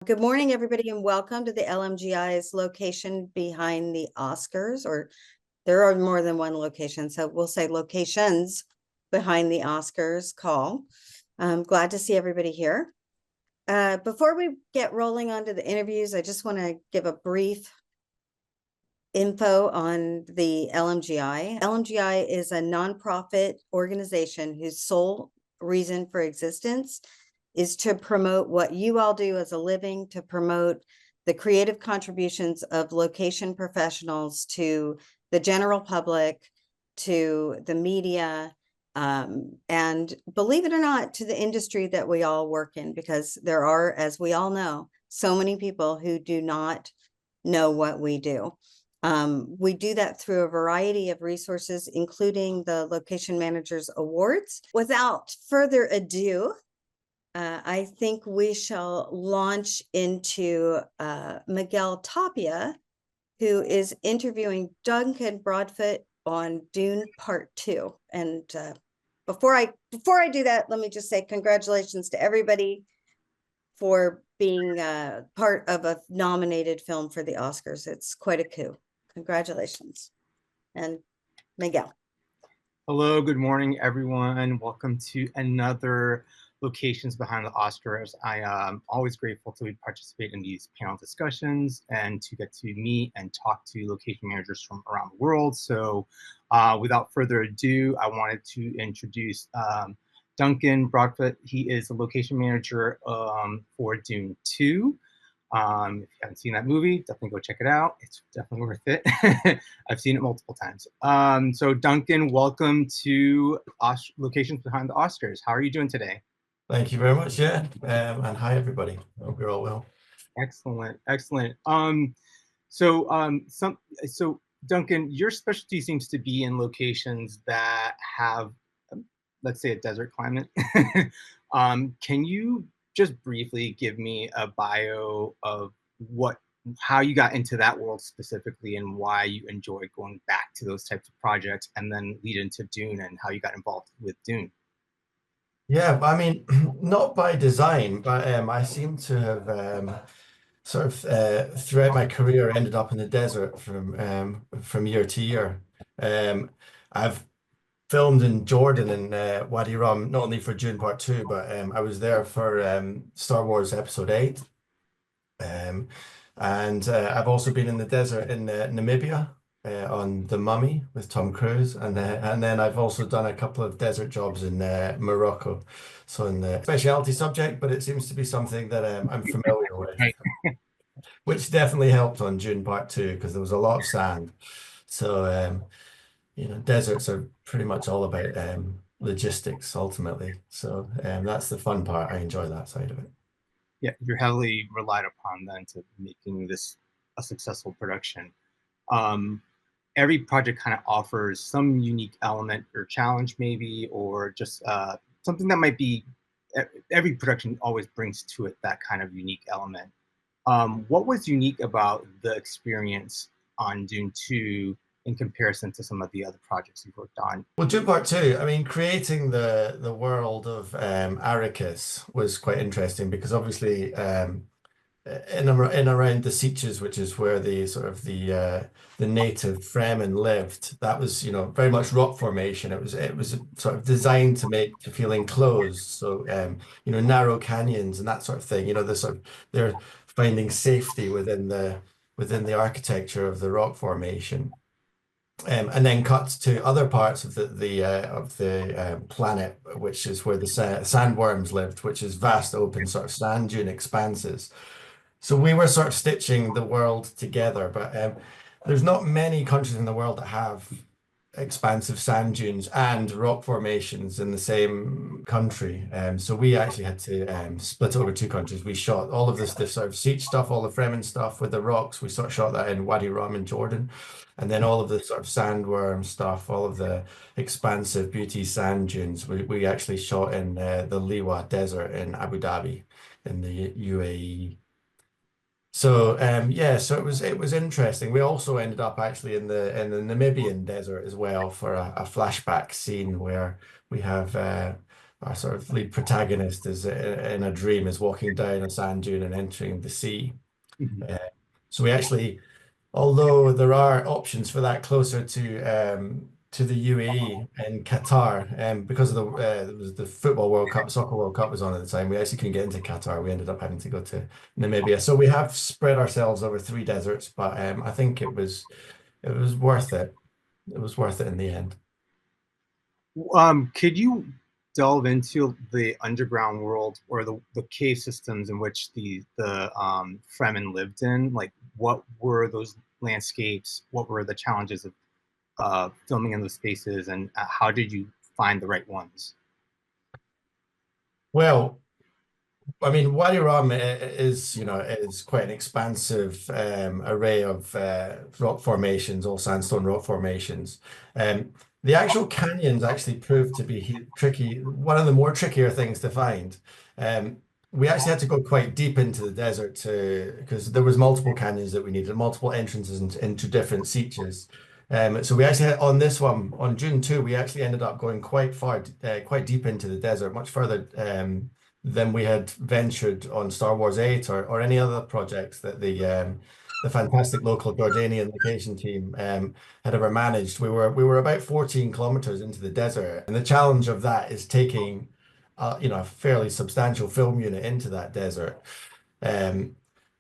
Good morning, everybody, and welcome to the LMGI's location behind the Oscars, or there are more than one location, so we'll say locations behind the Oscars call. I'm glad to see everybody here. Before we get rolling onto the interviews, I just want to give a brief info on the LMGI. LMGI is a nonprofit organization whose sole reason for existence is to promote what you all do as a living, to promote the creative contributions of location professionals to the general public, to the media, and believe it or not, to the industry that we all work in, because there are, as we all know, so many people who do not know what we do. We do that through a variety of resources, including the Location Managers Awards. Without further ado, I think we shall launch into Miguel Tapia, who is interviewing Duncan Broadfoot on Dune Part 2. And before I do that, let me just say congratulations to everybody for being part of a nominated film for the Oscars. It's quite a coup. Congratulations. And Miguel. Hello, good morning, everyone. Welcome to another Locations Behind the Oscars. I am always grateful to participate in these panel discussions and to get to meet and talk to location managers from around the world. So without further ado, I wanted to introduce Duncan Broadfoot. He is a location manager for Dune 2. If you haven't seen that movie, definitely go check it out. It's definitely worth it. I've seen it multiple times. So Duncan, welcome to Locations Behind the Oscars. How are you doing today? Thank you very much. Yeah, and hi everybody. I hope you're all well. Excellent, excellent. So Duncan, your specialty seems to be in locations that have, let's say, a desert climate. Can you just briefly give me a bio of how you got into that world specifically and why you enjoy going back to those types of projects, and then lead into Dune and how you got involved with Dune? Yeah, I mean, not by design, but I seem to have sort of throughout my career ended up in the desert from year to year. I've filmed in Jordan and Wadi Rum, not only for Dune Part 2, but I was there for Star Wars Episode 8. And I've also been in the desert in Namibia on The Mummy with Tom Cruise. And then I've also done a couple of desert jobs in Morocco. So in the specialty subject, but it seems to be something that I'm familiar with, which definitely helped on Dune Part 2 because there was a lot of sand. So, deserts are pretty much all about logistics ultimately. So that's the fun part. I enjoy that side of it. Yeah, you're heavily relied upon then to making this a successful production. Every project kind of offers some unique element or challenge maybe, or just something that might be, every production always brings to it that kind of unique element. What was unique about the experience on Dune 2 in comparison to some of the other projects you've worked on? Well, Dune Part 2, I mean, creating the world of Arrakis was quite interesting because obviously in around the Sitges, which is where the native Fremen lived, that was very much rock formation. It was sort of designed to feel enclosed, so narrow canyons and that sort of thing. They're finding safety within the architecture of the rock formation. And then cut to other parts of the planet, which is where the sandworms lived, which is vast open sort of sand dune expanses. So we were sort of stitching the world together, but there's not many countries in the world that have expansive sand dunes and rock formations in the same country. So we actually had to split over two countries. We shot all of this sort of Siege stuff, all the Fremen stuff with the rocks. We sort of shot that in Wadi Rum in Jordan. And then all of the sort of sandworm stuff, all of the expansive beauty sand dunes, we actually shot in the Liwa Desert in Abu Dhabi in the UAE. So so it was interesting. We also ended up actually in the Namibian desert as well for a flashback scene where we have our sort of lead protagonist is in a dream is walking down a sand dune and entering the sea. Mhm. So we actually, although there are options for that closer to the UAE and Qatar, because of the football World Cup, soccer World Cup was on at the time, we actually couldn't get into Qatar. We ended up having to go to Namibia. So we have spread ourselves over 3 deserts, but I think it was worth it. It was worth it in the end. Could you delve into the underground world or the cave systems in which the Fremen lived in? Like, what were those landscapes? What were the challenges of filming in those spaces, and how did you find the right ones? Well, I mean, Wadi Rum is quite an expansive array of rock formations, all sandstone rock formations. The actual canyons actually proved to be tricky, one of the more trickier things to find. We actually had to go quite deep into the desert because there was multiple canyons that we needed, multiple entrances into different seaches. So we actually had on this one on June 2, we actually ended up going quite far, quite deep into the desert, much further than we had ventured on Star Wars 8 or any other projects that the fantastic local Jordanian location team had ever managed. We were about 14 kilometers into the desert, and the challenge of that is taking a fairly substantial film unit into that desert.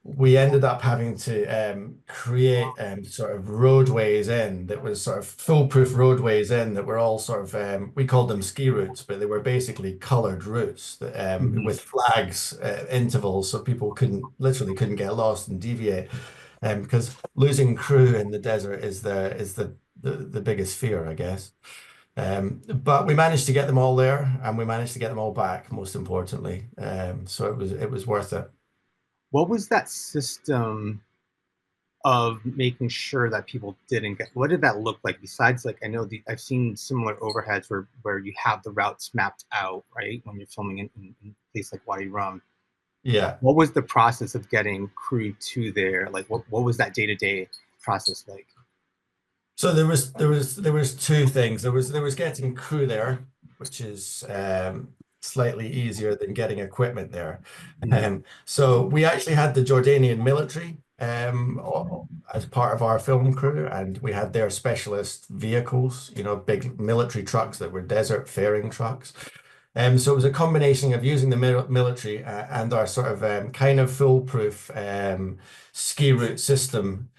We ended up having to create sort of roadways in that was sort of foolproof roadways in that were all sort of we called them ski routes, but they were basically colored routes that, with flags intervals, so people literally couldn't get lost and deviate. Because losing crew in the desert is the biggest fear, I guess. But we managed to get them all there, and we managed to get them all back, most importantly. So it was worth it. What was that system of making sure that people didn't get? What did that look like? Besides, like, I know I've seen similar overheads where you have the routes mapped out, right? When you're filming in a place like Wadi Rum. Yeah. What was the process of getting crew to there? Like, what was that day-to-day process like? So there was two things. There was getting crew there, which is slightly easier than getting equipment there. So we actually had the Jordanian military as part of our film crew, and we had their specialist vehicles, big military trucks that were desert faring trucks. So it was a combination of using the military and our sort of kind of foolproof ski route system,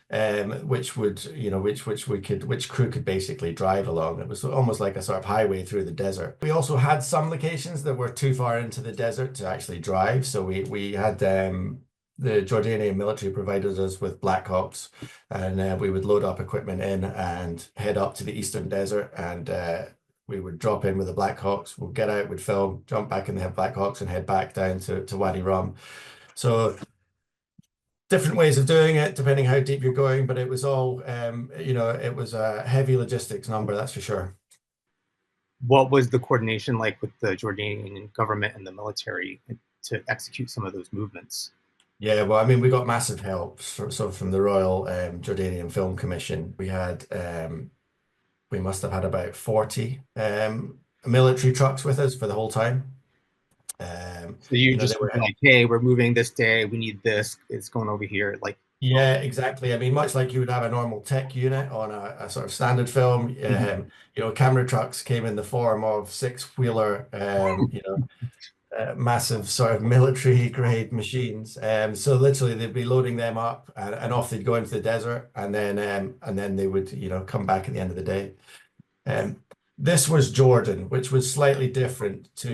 which crew could basically drive along. It was almost like a sort of highway through the desert. We also had some locations that were too far into the desert to actually drive, so we had the Jordanian military provided us with Blackhawks, and we would load up equipment in and head up to the eastern desert, and we would drop in with the Blackhawks. We'd get out, we'd film, jump back in the Blackhawks, and head back down to Wadi Rum. So different ways of doing it, depending how deep you're going, but it was all, it was a heavy logistics number, that's for sure. What was the coordination like with the Jordanian government and the military to execute some of those movements? Yeah, well, I mean, we got massive help from the Royal Jordanian Film Commission. We must have had about 40 military trucks with us for the whole time. So you just were like, hey, we're moving this day, we need this, it's going over here. Like, yeah, exactly. I mean, much like you would have a normal tech unit on a sort of standard film, camera trucks came in the form of six-wheeler, massive sort of military grade machines. So literally they'd be loading them up and off they'd go into the desert, and then they would, come back at the end of the day. This was Jordan, which was slightly different to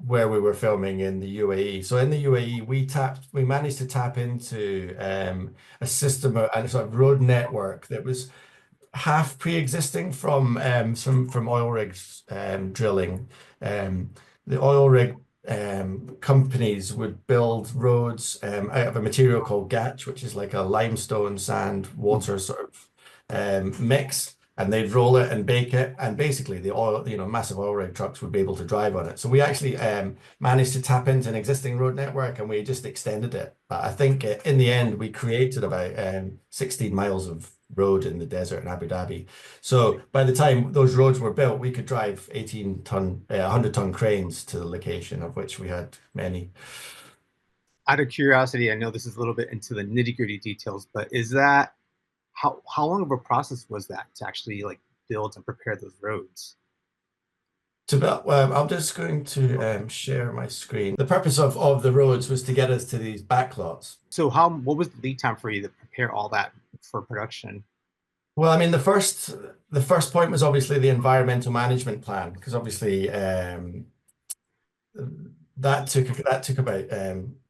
where we were filming in the UAE. So in the UAE, we managed to tap into a system and a sort of road network that was half pre-existing from oil rigs drilling. The oil rig companies would build roads out of a material called gatch, which is like a limestone, sand, water sort of mix. and they'd roll it and bake it, and basically the oil, massive oil rig trucks would be able to drive on it. So we actually managed to tap into an existing road network, and we just extended it. But I think in the end we created about 16 miles of road in the desert in Abu Dhabi. So by the time those roads were built, we could drive 100-ton cranes to the location, of which we had many. Out of curiosity, I know this is a little bit into the nitty-gritty details, but is that how long of a process was that to actually like build and prepare those roads? I'm just going to share my screen. The purpose of the roads was to get us to these backlots. So what was the lead time for you to prepare all that for production? Well, I mean, the first point was obviously the environmental management plan, because obviously that took about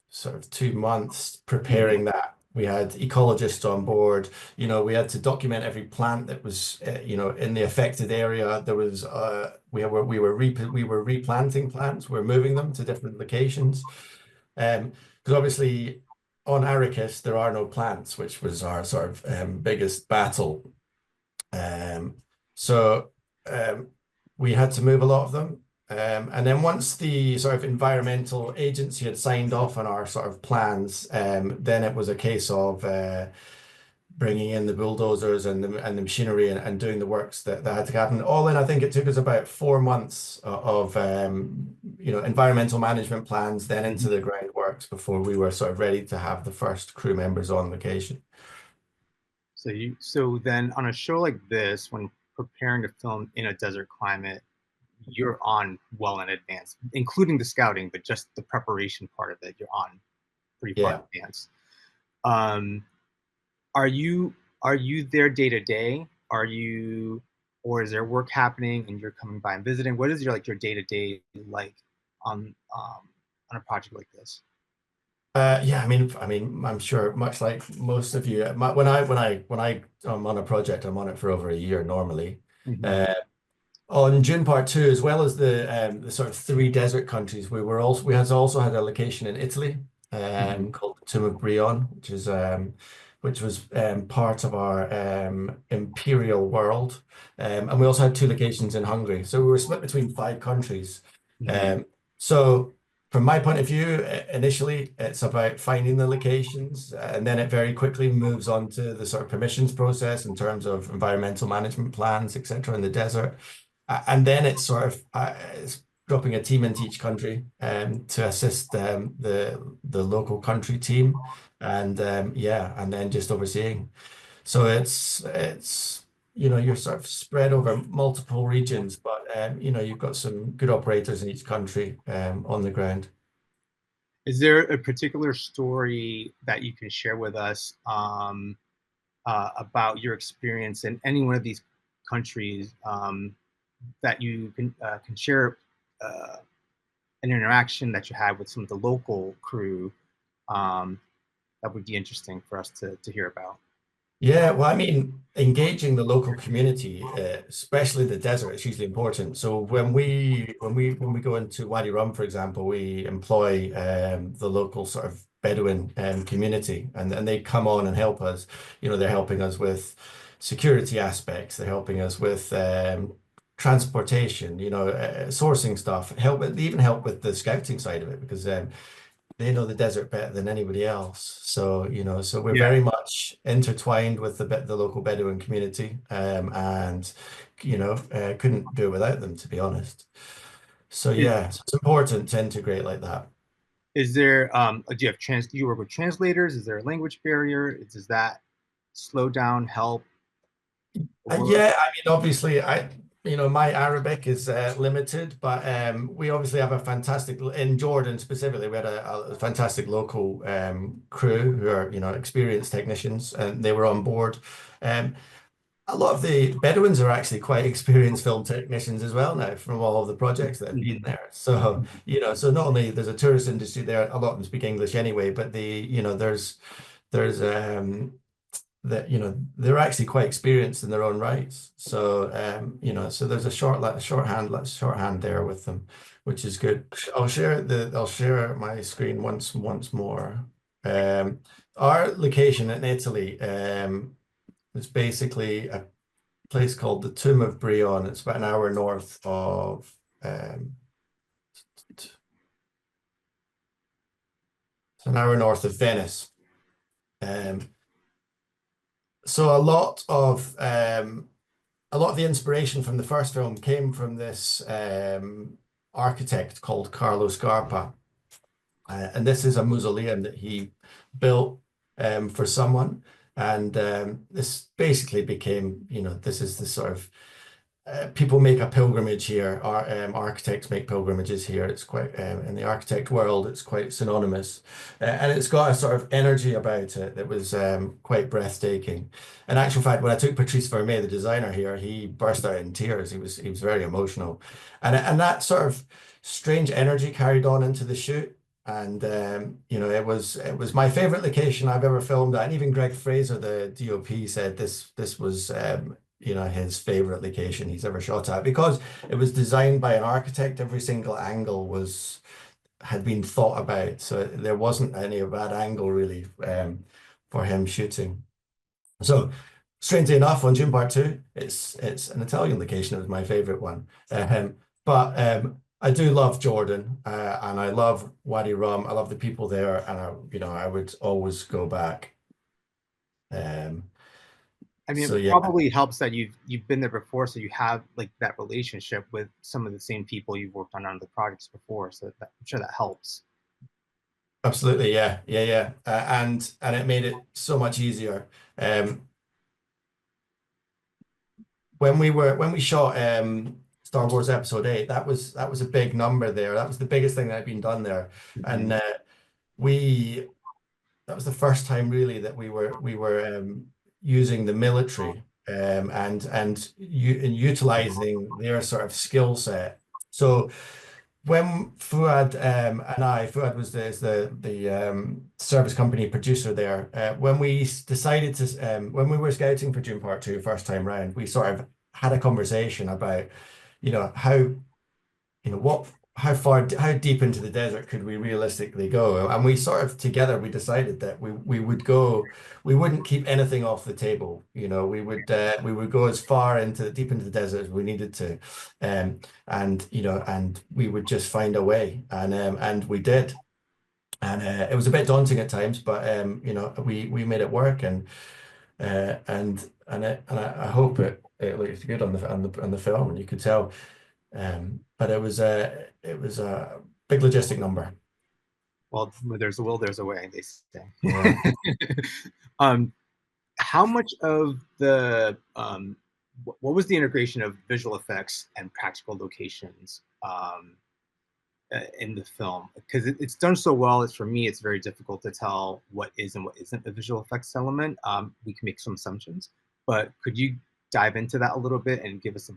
sort of 2 months preparing that. We had ecologists on board. We had to document every plant that was in the affected area. There was we were replanting plants. We're moving them to different locations, because obviously on Arrakis there are no plants, which was our sort of biggest battle. So we had to move a lot of them. And then once the sort of environmental agency had signed off on our sort of plans, then it was a case of bringing in the bulldozers and the machinery and doing the works that had to happen. All in, I think it took us about 4 months of environmental management plans, then into the groundworks before we were sort of ready to have the first crew members on location. So then on a show like this, when preparing to film in a desert climate, you're on well in advance, including the scouting, but just the preparation part of it, you're on pretty far in advance. Are you there day to day? Or is there work happening and you're coming by and visiting? What is your day to day like on a project like this? Yeah, I mean, I'm sure much like most of you, when I'm on a project, I'm on it for over a year normally. On Dune Part 2, as well as the sort of 3 desert countries, we also had a location in Italy called the Tomb of Brion, which was part of our imperial world, and we also had 2 locations in Hungary. So we were split between 5 countries. So from my point of view, initially it's about finding the locations, and then it very quickly moves on to the sort of permissions process in terms of environmental management plans, etc., in the desert. And then it's sort of it's dropping a team into each country to assist the local country team, and and then just overseeing. So it's you're sort of spread over multiple regions, but you've got some good operators in each country on the ground. Is there a particular story that you can share with us about your experience in any one of these countries that you can share an interaction that you had with some of the local crew that would be interesting for us to hear about? Yeah, well, I mean, engaging the local community, especially the desert, is hugely important. So when we go into Wadi Rum, for example, we employ the local sort of Bedouin community, and they come on and help us. They're helping us with security aspects. They're helping us with transportation, sourcing stuff. They even help with the scouting side of it, because they know the desert better than anybody else. So we're very much intertwined with the local Bedouin community, and couldn't do it without them, to be honest. So yeah, so it's important to integrate like that. Is there do you work with translators? Is there a language barrier? Does that slow down, help? Yeah, I mean, obviously, my Arabic is limited, but we obviously have a fantastic, in Jordan specifically, we had a fantastic local crew who are, experienced technicians, and they were on board. A lot of the Bedouins are actually quite experienced film technicians as well now, from all of the projects that have been there. So, so not only there's a tourist industry there, a lot of them speak English anyway, but there's that they're actually quite experienced in their own rights. So so there's a shorthand there with them, which is good. I'll share my screen once more. Our location in Italy is basically place called the Tomb of Brion. It's about an hour north of it's an hour north of Venice. So a lot of the inspiration from the first film came from this architect called Carlo Scarpa. And this is a mausoleum that he built for someone. And this basically became, this is the sort of people make a pilgrimage here. Architects make pilgrimages here. It's quite in the architect world, it's quite synonymous, and it's got a sort of energy about it that was quite breathtaking. In actual fact, when I took Patrice Vermey, the designer here, he burst out in tears. He was very emotional, and that sort of strange energy carried on into the shoot. And it was my favorite location I've ever filmed at. And even Greg Fraser, the DOP, said this was his favorite location he's ever shot at, because it was designed by an architect. Every single angle had been thought about, so there wasn't any bad angle really for him shooting. So strangely enough, on Dune Part 2, it's an Italian location. It was my favorite one, but I do love Jordan, and I love Wadi Rum. I love the people there, and I would always go back. I mean, So, it yeah. probably helps that you've been there before, so you have like that relationship with some of the same people you've worked on the projects before. So I'm sure that helps. Absolutely, yeah. And it made it so much easier. When we shot Star Wars Episode 8, that was a big number there. That was the biggest thing that had been done there, and that was the first time really that we were using the military and utilizing their sort of skill set. So when Fuad Fuad was the service company producer there, when we decided to when we were scouting for Dune Part 2 first time round, we sort of had a conversation about how deep into the desert could we realistically go? And we sort of together we decided that we wouldn't keep anything off the table. We would go as far deep into the desert as we needed to, and we would just find a way, and we did. And it was a bit daunting at times, but we made it work, and I hope it looks good on the film, and you could tell. But it was a big logistic number. Well, where there's a will, there's a way, they say. Yeah. How much of the what was the integration of visual effects and practical locations in the film? Because it's done so well, for me, it's very difficult to tell what is and what isn't a visual effects element. We can make some assumptions, but could you dive into that a little bit and give us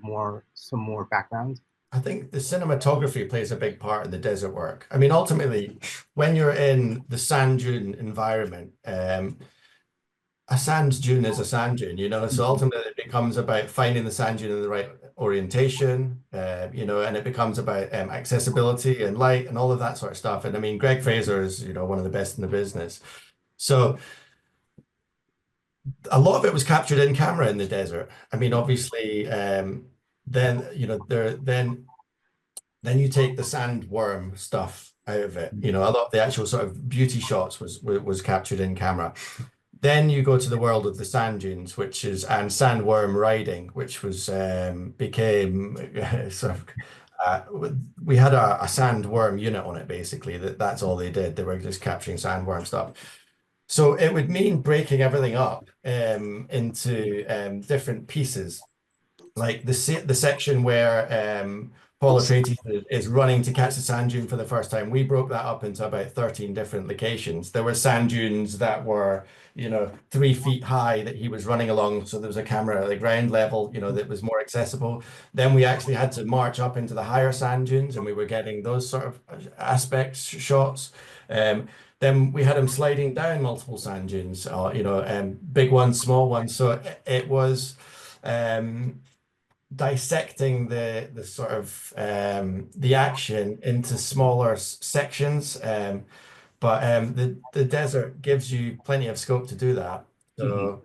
some more background? I think the cinematography plays a big part in the desert work. I mean, ultimately, when you're in the sand dune environment, a sand dune is a sand dune, so ultimately it becomes about finding the sand dune in the right orientation, and it becomes about accessibility and light and all of that sort of stuff. And I mean, Greg Fraser is, one of the best in the business. So a lot of it was captured in camera in the desert. I mean, obviously, then you take the sandworm stuff out of it. A lot of the actual sort of beauty shots was captured in camera. Then you go to the world of the sand dunes, and sandworm riding, which became sort of we had a sandworm unit on it, basically. That's all they did. They were just capturing sandworm stuff. So it would mean breaking everything up into different pieces. Like the section where Paul Atreides is running to catch the sand dune for the first time, we broke that up into about 13 different locations. There were sand dunes that were 3 feet high that he was running along, so there was a camera at the ground level that was more accessible. Then we actually had to march up into the higher sand dunes, and we were getting those sort of aspects shots. Then we had him sliding down multiple sand dunes, big ones, small ones. So it was dissecting the sort of the action into smaller sections, but the desert gives you plenty of scope to do that. So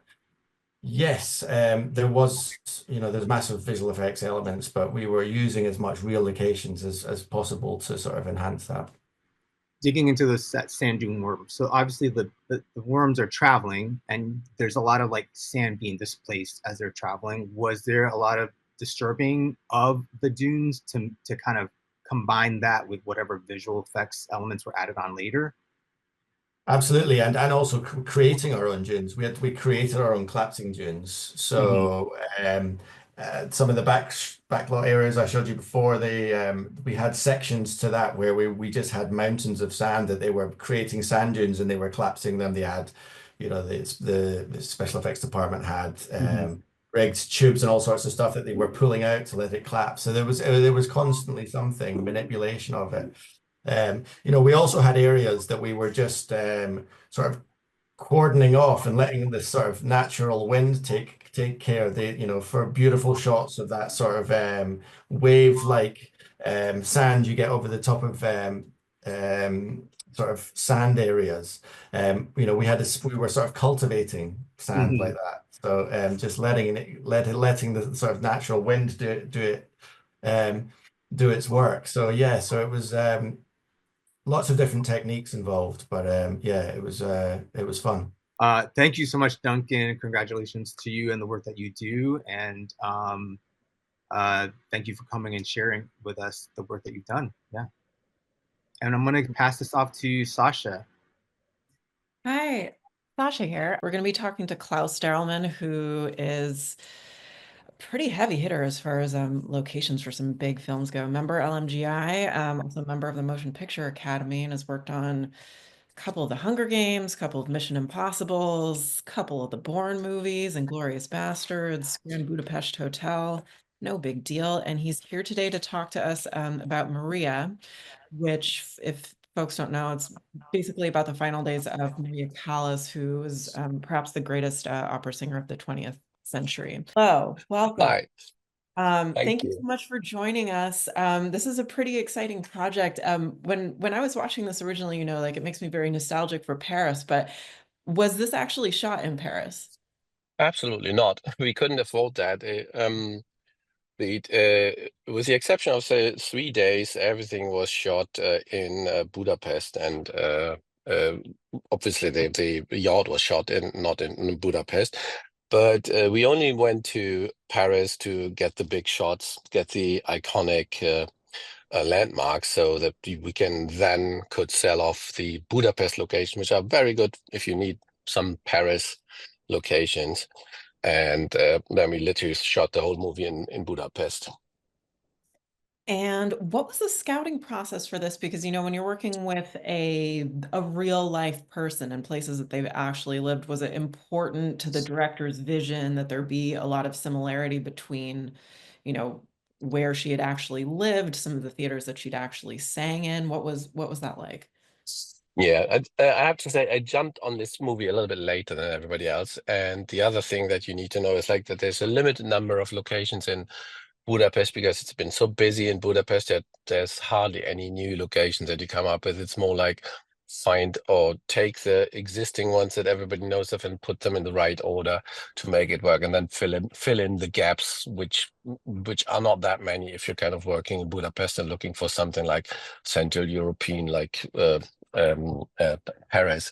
Yes, there was, there's massive visual effects elements, but we were using as much real locations as possible to sort of enhance that. Digging into those sand dune worms. So obviously the worms are traveling and there's a lot of like sand being displaced as they're traveling. Was there a lot of disturbing of the dunes to kind of combine that with whatever visual effects elements were added on later? Absolutely, and also creating our own dunes. We created our own collapsing dunes. Mm-hmm. So some of the backlot areas I showed you before, we had sections to that where we just had mountains of sand that they were creating sand dunes and they were collapsing them. They had, the special effects department had Mm-hmm. rigged tubes and all sorts of stuff that they were pulling out to let it collapse. So there was constantly something manipulation of it. We also had areas that we were just sort of cordoning off and letting the sort of natural wind take care. For beautiful shots of that sort of wave-like sand you get over the top of sort of sand areas. We were sort of cultivating sand Mm-hmm. like that. So just letting the sort of natural wind do its work. So yeah, so it was. Lots of different techniques involved, but yeah, it was fun. Thank you so much, Duncan. Congratulations to you and the work that you do. And thank you for coming and sharing with us the work that you've done. Yeah. And I'm going to pass this off to Sasha. Hi, Sasha here. We're going to be talking to Klaus Derelman, who is a pretty heavy hitter as far as locations for some big films go. Member LMGI, also a member of the Motion Picture Academy, and has worked on a couple of the Hunger Games, a couple of Mission Impossibles, a couple of the Bourne movies, Inglourious Bastards, Grand Budapest Hotel. No big deal. And he's here today to talk to us about Maria, which, if folks don't know, it's basically about the final days of Maria Callas, who was perhaps the greatest opera singer of the 20th century. Hello, welcome. Hi, Thank thank you you. so much for joining us. This is a pretty exciting project. When I was watching this originally, like it makes me very nostalgic for Paris, but was this actually shot in Paris? Absolutely not. We couldn't afford that. With the exception of the 3 days, everything was shot in Budapest, and obviously the yard was shot not in Budapest. But we only went to Paris to get the big shots, get the iconic landmarks, so that we can then could sell off the Budapest location, which are very good if you need some Paris locations. And then we literally shot the whole movie in Budapest. And what was the scouting process for this? Because, when you're working with a real life person in places that they've actually lived, was it important to the director's vision that there be a lot of similarity between, where she had actually lived, some of the theaters that she'd actually sang in? What was that like? Yeah, I have to say I jumped on this movie a little bit later than everybody else. And the other thing that you need to know is like that there's a limited number of locations in Budapest because it's been so busy in Budapest that there's hardly any new locations that you come up with. It's more like find or take the existing ones that everybody knows of and put them in the right order to make it work, and then fill in the gaps, which are not that many if you're kind of working in Budapest and looking for something like Central European, like Paris.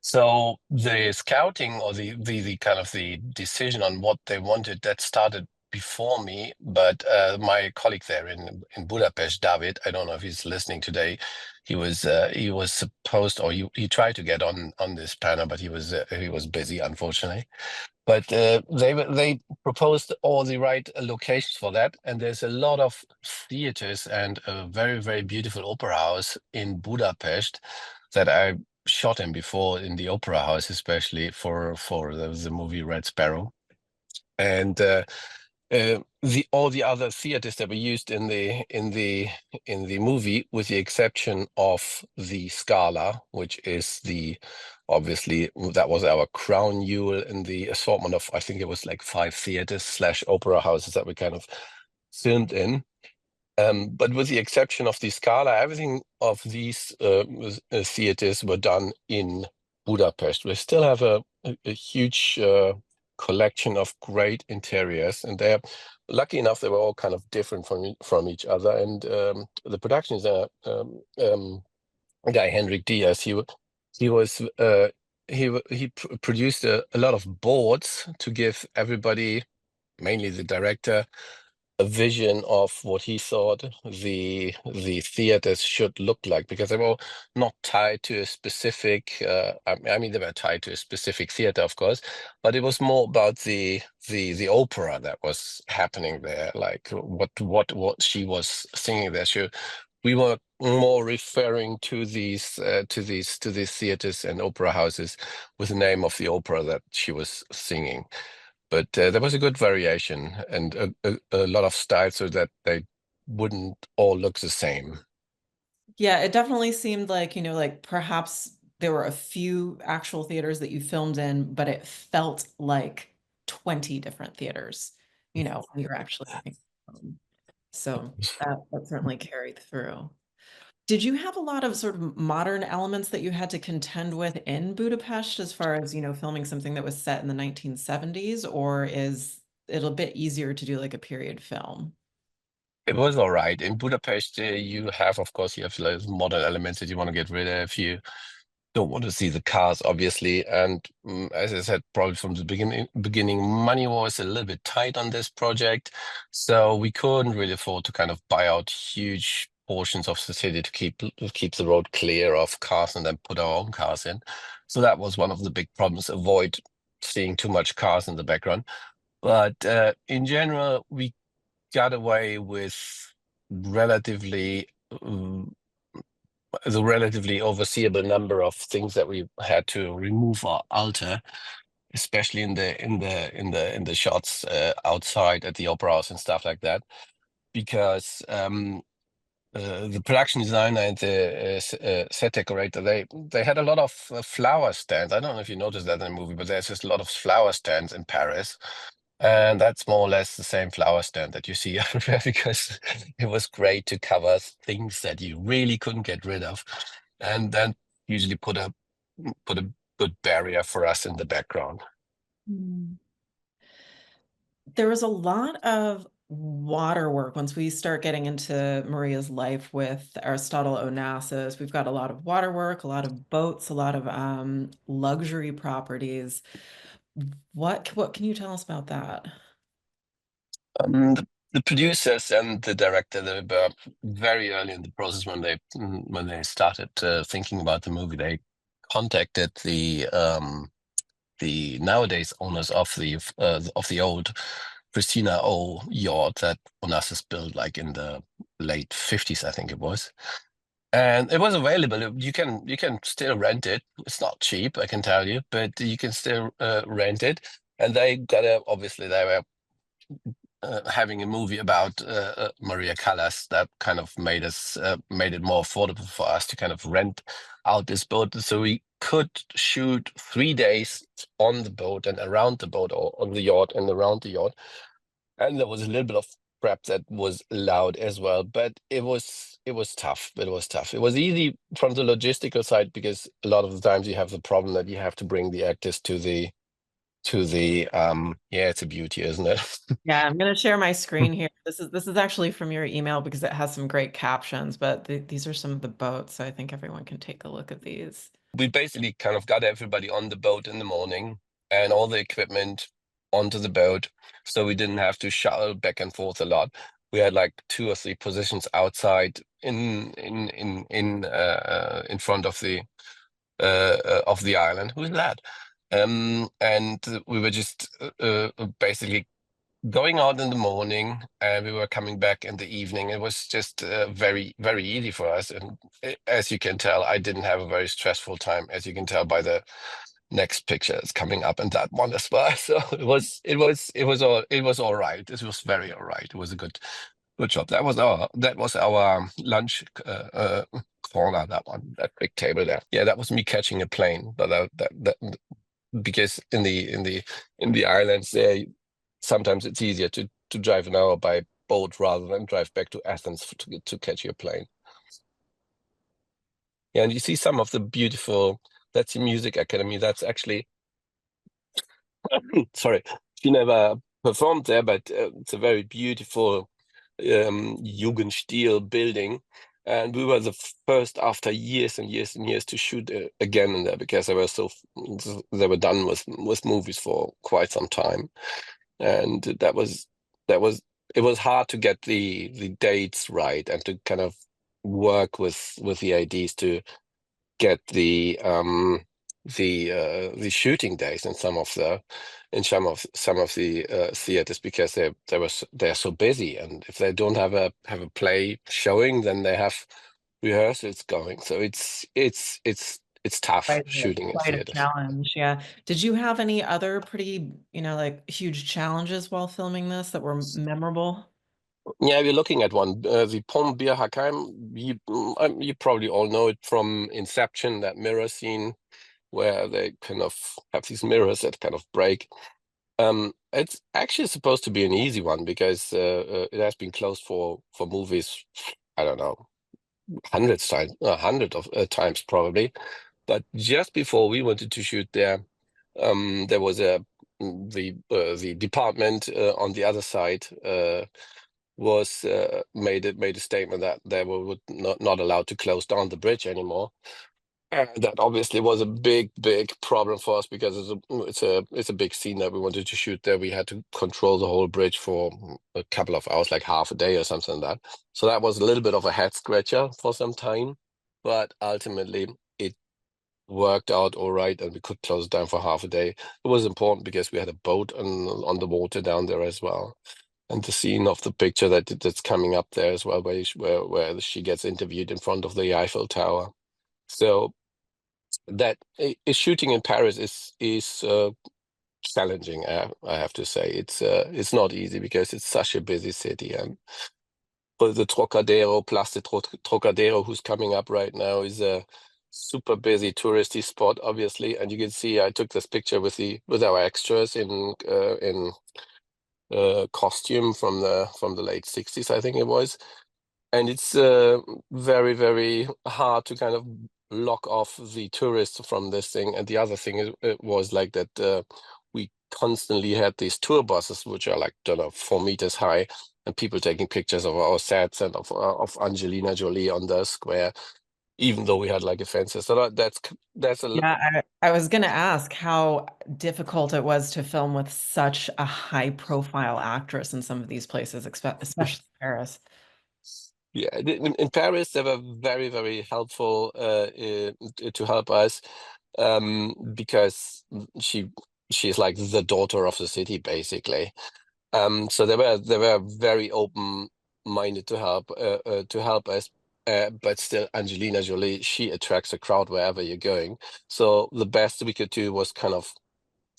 So the scouting or the kind of the decision on what they wanted, that started before me, but my colleague there in Budapest, David, I don't know if he's listening today. He was supposed, or he tried to get on this panel, but he was busy, unfortunately. But they proposed all the right locations for that, and there's a lot of theaters and a very, very beautiful opera house in Budapest that I shot in before, in the opera house, especially for the movie Red Sparrow. And all the other theaters that were used in the movie, with the exception of the Scala, which is obviously that was our crown jewel in the assortment of, I think it was like 5 theaters / opera houses that we kind of filmed in. But with the exception of the Scala, everything of these theaters were done in Budapest. We still have a huge collection of great interiors, and they're lucky enough they were all kind of different from each other. And the production is guy Henrik Diaz. He produced a lot of boards to give everybody, mainly the director, a vision of what he thought the theaters should look like, because they were not tied to a specific I mean, they were tied to a specific theater, of course, but it was more about the opera that was happening there, like what she was singing there. We were more referring to these theaters and opera houses with the name of the opera that she was singing. But there was a good variation and a lot of styles so that they wouldn't all look the same. Yeah, it definitely seemed like, like perhaps there were a few actual theaters that you filmed in, but it felt like 20 different theaters, when you're actually so that certainly carried through. Did you have a lot of sort of modern elements that you had to contend with in Budapest as far as, filming something that was set in the 1970s, or is it a bit easier to do like a period film? It was all right. In Budapest, you have like modern elements that you want to get rid of. You don't want to see the cars, obviously. And as I said, probably from the beginning, money was a little bit tight on this project. So we couldn't really afford to kind of buy out huge portions of the city to keep the road clear of cars and then put our own cars in. So that was one of the big problems, avoid seeing too much cars in the background. But in general, we got away with relatively the relatively overseeable number of things that we had to remove or alter, especially in the shots outside at the opera house and stuff like that, because the production designer and the set decorator, they had a lot of flower stands. I don't know if you noticed that in the movie, but there's just a lot of flower stands in Paris. And that's more or less the same flower stand that you see everywhere, because it was great to cover things that you really couldn't get rid of, and then usually put a good barrier for us in the background. There was a lot of water work once we start getting into Maria's life with Aristotle Onassis. We've got a lot of water work, a lot of boats, a lot of luxury properties. What can you tell us about that? The producers and the director, they were very early in the process when they started thinking about the movie. They contacted the nowadays owners of the old Christina O yacht that Onassis built, like in the late 50s, I think it was. And it was available. You can still rent it. It's not cheap, I can tell you, but you can still rent it. And they were having a movie about Maria Callas that kind of made it more affordable for us to kind of rent out this boat. So we could shoot 3 days on the boat and around the boat, or on the yacht and around the yacht. And there was a little bit of prep that was allowed as well, but it was tough. It was tough. It was easy from the logistical side, because a lot of the times you have the problem that you have to bring the actors to the yeah, it's a beauty, isn't it? Yeah, I'm going to share my screen here. This is actually from your email because it has some great captions, but these are some of the boats, so I think everyone can take a look at these. We basically kind of got everybody on the boat in the morning and all the equipment onto the boat, so we didn't have to shuttle back and forth a lot. We had like 2 or 3 positions outside in front of the island. Who's that? And we were just basically going out in the morning, and we were coming back in the evening. It was just very, very easy for us. And as you can tell, I didn't have a very stressful time, as you can tell by the next picture that's coming up, and that one as well. So it was all right. It was very all right. It was a good job. That was our lunch corner. That big table there. Yeah, that was me catching a plane. But that because in the islands there, sometimes it's easier to drive an hour by boat rather than drive back to Athens to catch your plane. Yeah, and you see some of the beautiful. That's the Music Academy. That's actually sorry, she never performed there, but it's a very beautiful Jugendstil building. And we were the first after years and years and years to shoot again in there because they were done with movies for quite some time. And it was hard to get the dates right and to kind of work with the ideas to get the shooting days in some of the theaters because they're so busy, and if they don't have a play showing, then they have rehearsals going. So it's tough shooting in Quite a theaters. challenge. Yeah. Did you have any other pretty, like huge challenges while filming this that were memorable? Yeah, we're looking at one, the Pont Bir Hakeim. You probably all know it from Inception, that mirror scene where they kind of have these mirrors that kind of break. It's actually supposed to be an easy one because it has been closed for movies, I don't know, hundreds of times probably. But just before we wanted to shoot there, there was the department on the other side was made a statement that they were not allowed to close down the bridge anymore. And that obviously was a big problem for us because it's a big scene that we wanted to shoot there. We had to control the whole bridge for a couple of hours, like half a day or something like that. So that was a little bit of a head scratcher for some time, but ultimately it worked out all right, and we could close it down for half a day. It was important because we had a boat on the water down there as well. And the scene of the picture that's coming up there as well, where she gets interviewed in front of the Eiffel Tower. So that shooting in Paris is challenging. I have to say it's not easy because it's such a busy city, and the Trocadero, Place de Trocadero, who's coming up right now, is a super busy touristy spot, obviously. And you can see I took this picture with our extras in costume from the late 60s, I think it was. And it's very hard to kind of lock off the tourists from this thing. And the other thing it was like that we constantly had these tour buses, which are like, I don't know, 4 meters high, and people taking pictures of our sets and of Angelina Jolie on the square, even though we had like a fence. So that's a Yeah, I was going to ask how difficult it was to film with such a high profile actress in some of these places, especially Paris. Yeah, in Paris, they were very helpful to help us because she's like the daughter of the city, basically. So they were very open-minded to help us. But still, Angelina Jolie, she attracts a crowd wherever you're going. So the best we could do was kind of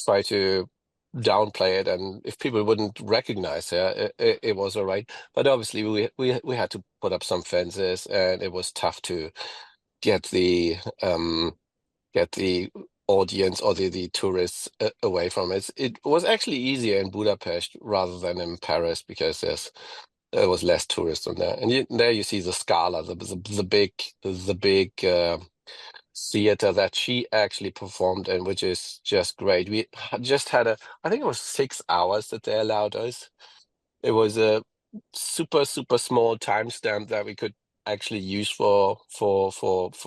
try to downplay it, and if people wouldn't recognize her, it was all right. But obviously we had to put up some fences, and it was tough to get the audience or the tourists away from it. It was actually easier in Budapest rather than in Paris because there was less tourists on there. And there you see the Scala, the big theater that she actually performed in, which is just great. We just had I think it was 6 hours that they allowed us. It was a super small timestamp that we could actually use for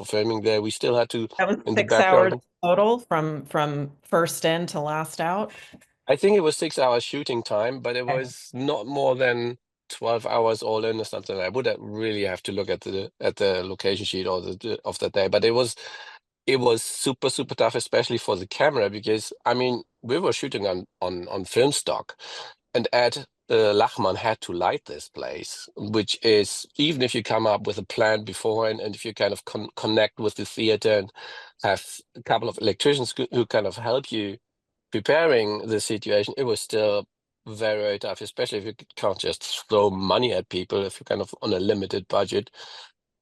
filming there. We still had to, That was in the 6 hours background. total from first in to last out. I think it was 6 hours shooting time, but it Okay. was not more than 12 hours all in or something. I would really have to look at the location sheet or of that day, but it was super tough, especially for the camera, because I mean we were shooting on film stock, and Ed Lachman had to light this place, which is, even if you come up with a plan beforehand, and if you kind of connect with the theater and have a couple of electricians who kind of help you preparing the situation, it was still very tough, especially if you can't just throw money at people if you're kind of on a limited budget,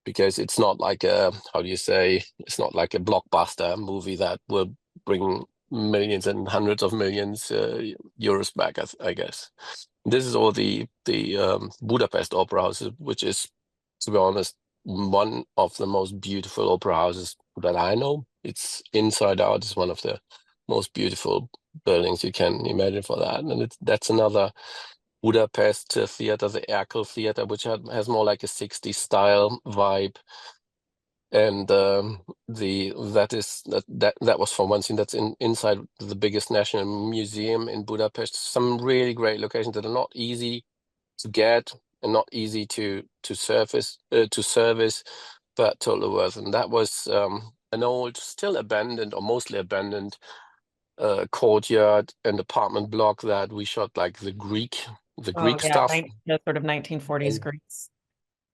because it's not like it's not like a blockbuster movie that will bring millions and hundreds of millions euros back, I guess. This is all the Budapest Opera House, which is, to be honest, one of the most beautiful opera houses that I know. It's inside out. It's one of the most beautiful buildings you can imagine for that. And that's another Budapest theater, the Erkel Theater, which has more like a 60s style vibe. And that was for one thing. That's inside the biggest national museum in Budapest. Some really great locations that are not easy to get and not easy to service, but totally worth. And that was an old, still abandoned or mostly abandoned courtyard and apartment block that we shot like the Greek Oh, yeah, stuff. the sort of 1940s And Greece.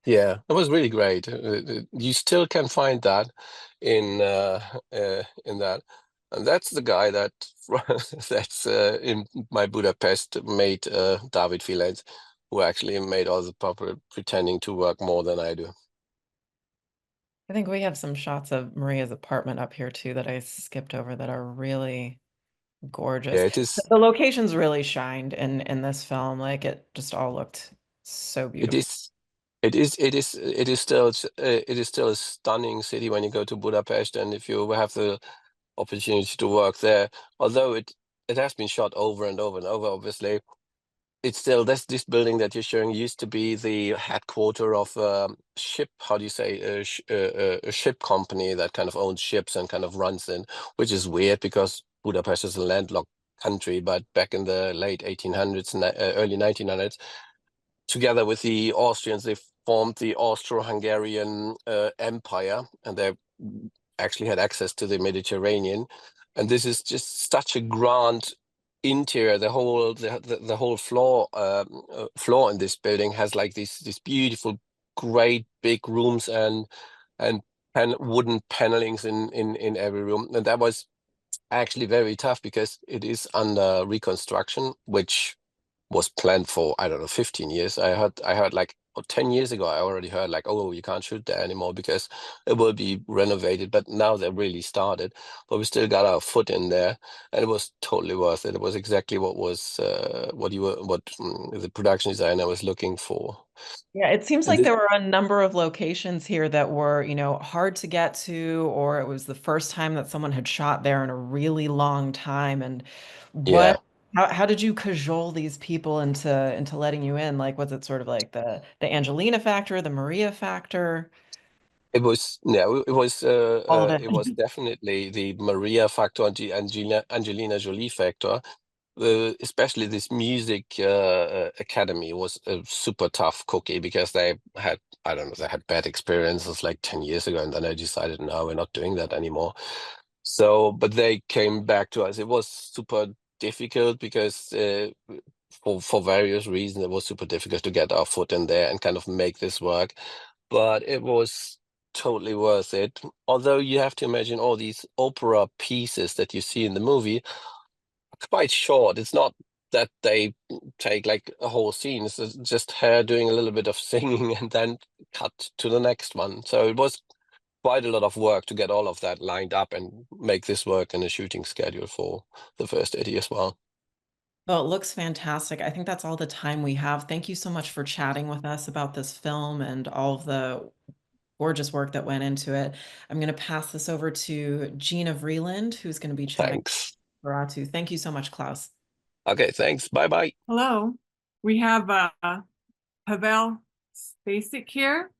yeah, it was really great. You still can find that in that, and that's the guy that that's in my Budapest made David Filens, who actually made all the puppet pretending to work more than I do. I think we have some shots of Maria's apartment up here too that I skipped over that are really gorgeous. Yeah, it is. The locations really shined in this film. Like it just all looked so It beautiful. is. It is still a stunning city when you go to Budapest, and if you have the opportunity to work there, although it has been shot over and over and over, obviously, it's still this building that you're showing used to be the headquarter of ship, how do you say, a ship company that kind of owns ships and kind of runs in, which is weird because Budapest is a landlocked country, but back in the late 1800s and early 1900s, together with the Austrians, they formed the Austro-Hungarian Empire, and they actually had access to the Mediterranean. And this is just such a grand interior. The whole floor in this building has like these beautiful, great big rooms and wooden panelings in every room. And that was actually very tough because it is under reconstruction, which was planned for, I don't know, 15 years. I heard like 10 years ago, I already heard like, oh, you can't shoot there anymore because it will be renovated. But now they really started, but we still got our foot in there, and it was totally worth it. It was exactly what the production designer was looking for. Yeah, it seems And like this, there were a number of locations here that were, hard to get to, or it was the first time that someone had shot there in a really long time. And yeah, how did you cajole these people into letting you in? Like, was it sort of like the Angelina factor, the Maria factor? it was All of it was it. definitely the Maria factor and the Angelina Jolie factor. Especially this music academy was a super tough cookie because they had, I don't know, they had bad experiences like 10 years ago, and then I decided, no, we're not doing that anymore. So, but they came back to us. It was super difficult because for various reasons, it was super difficult to get our foot in there and kind of make this work. But it was totally worth it. Although you have to imagine all these opera pieces that you see in the movie quite short. It's not that they take like a whole scene. It's just her doing a little bit of singing and then cut to the next one. So it was quite a lot of work to get all of that lined up and make this work in a shooting schedule for the first Eddie as well. Well, it looks fantastic. I think that's all the time we have. Thank you so much for chatting with us about this film and all of the gorgeous work that went into it. I'm going to pass this over to Gina Vreeland, who's going to be chatting Thanks. with Ratu. Thank you so much, Klaus. Okay, thanks. Bye-bye. Hello, we have Pavel Spacek here.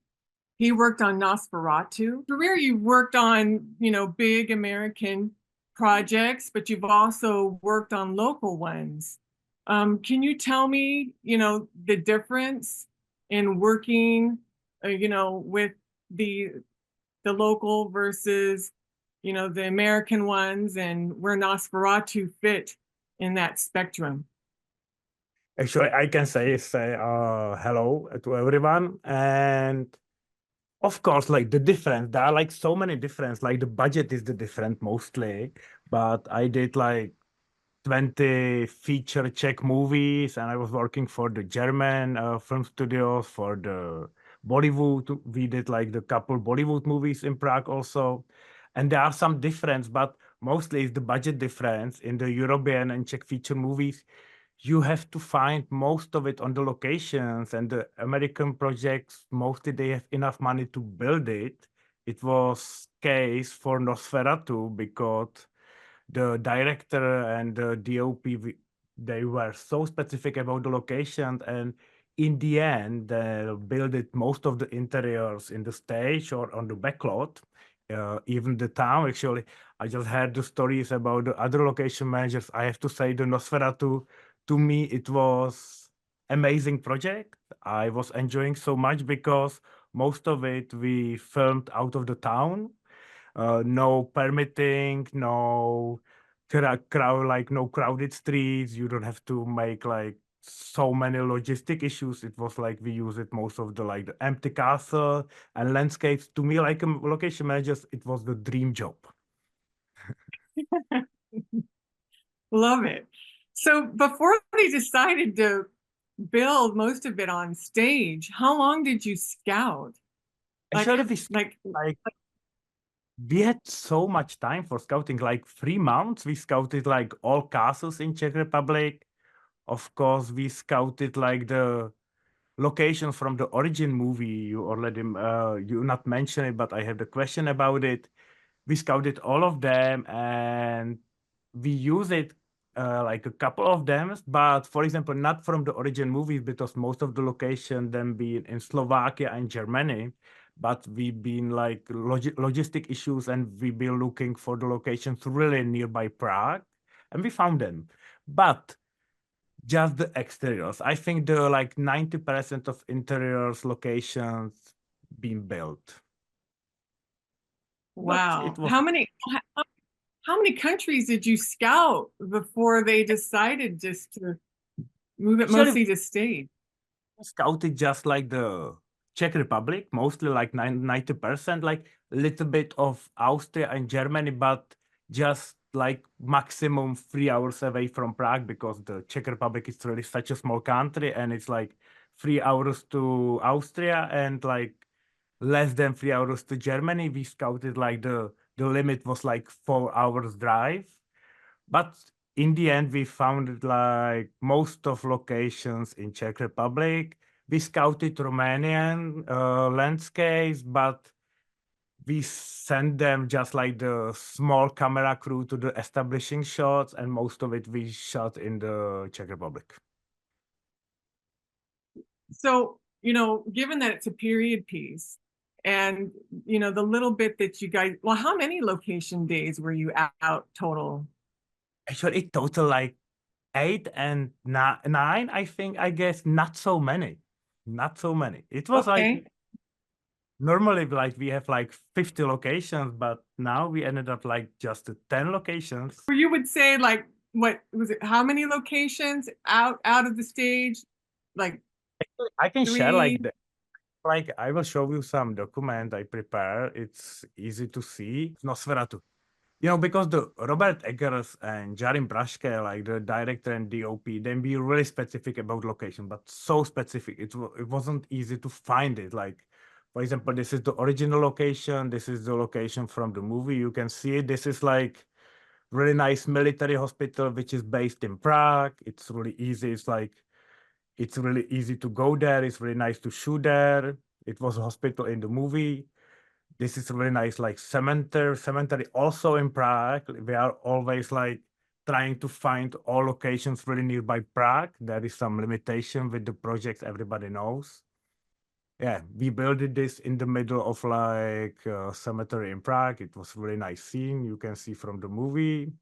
He worked on Nosferatu. Career, you've worked on, big American projects, but you've also worked on local ones. Can you tell me, the difference in working, with the local versus, the American ones, and where Nosferatu fit in that spectrum? Actually, I can say hello to everyone. And of course, like the difference, there are like so many difference, like the budget is the different mostly, but I did like 20 feature Czech movies, and I was working for the German film studios for the Bollywood. We did like the couple Bollywood movies in Prague also. And there are some difference, but mostly it's the budget difference in the European and Czech feature movies. You have to find most of it on the locations, and the American projects, mostly they have enough money to build it. It was case for Nosferatu because the director and the DOP, they were so specific about the location, and in the end, they built most of the interiors in the stage or on the backlot. Even the town, actually, I just heard the stories about the other location managers. I have to say, the Nosferatu, to me, it was amazing project. I was enjoying so much because most of it we filmed out of the town. No permitting, no no crowded streets. You don't have to make like so many logistic issues. It was like we use it most of the like the empty castle and landscapes. To me, like location managers, it was the dream job. Love it. So before they decided to build most of it on stage, how long did you scout? Like, Actually, like we had so much time for scouting, like 3 months. We scouted like all castles in Czech Republic. Of course, we scouted like the location from the origin movie. You already you not mentioned it, but I have the question about it. We scouted all of them and we use it like a couple of them, but for example, not from the origin movies because most of the location then been in Slovakia and Germany, but we've been like logistic issues and we've been looking for the locations really nearby Prague and we found them. But just the exteriors. I think the like 90% of interiors locations being built. But wow. it was How many countries did you scout before they decided just to move it Actually- mostly to stage? scouted just like the Czech Republic, mostly like 90%, like a little bit of Austria and Germany, but just like maximum 3 hours away from Prague because the Czech Republic is really such a small country and it's like 3 hours to Austria and like less than 3 hours to Germany. We scouted like the limit was like 4 hours drive. But in the end, we found like most of locations in Czech Republic. We scouted Romanian landscapes, but we sent them just like the small camera crew to the establishing shots, and most of it we shot in the Czech Republic. So, given that it's a period piece and, the little bit that you guys, well, how many location days were you out total? Actually, it total like 8 and 9, I think, I guess, not so many. Not so many. It was like Okay. normally like we have like 50 locations, but now we ended up like just 10 locations. Or you would say like, what was it? How many locations out of the stage? Like I can share like 3? like I will show you some document I prepare. It's easy to see. Nosferatu. Because the Robert Eggers and Jarin Braške, like the director and DOP, then be really specific about location, but so specific. It wasn't easy to find it. Like, for example, this is the original location. This is the location from the movie. You can see it. This is like really nice military hospital, which is based in Prague. It's really easy. It's really easy to go there. It's really nice to shoot there. It was a hospital in the movie. This is really nice, like cemetery also in Prague. We are always like trying to find all locations really nearby Prague. There is some limitation with the projects, everybody knows. Yeah, we built this in the middle of like a cemetery in Prague. It was really nice scene. You can see from the movie.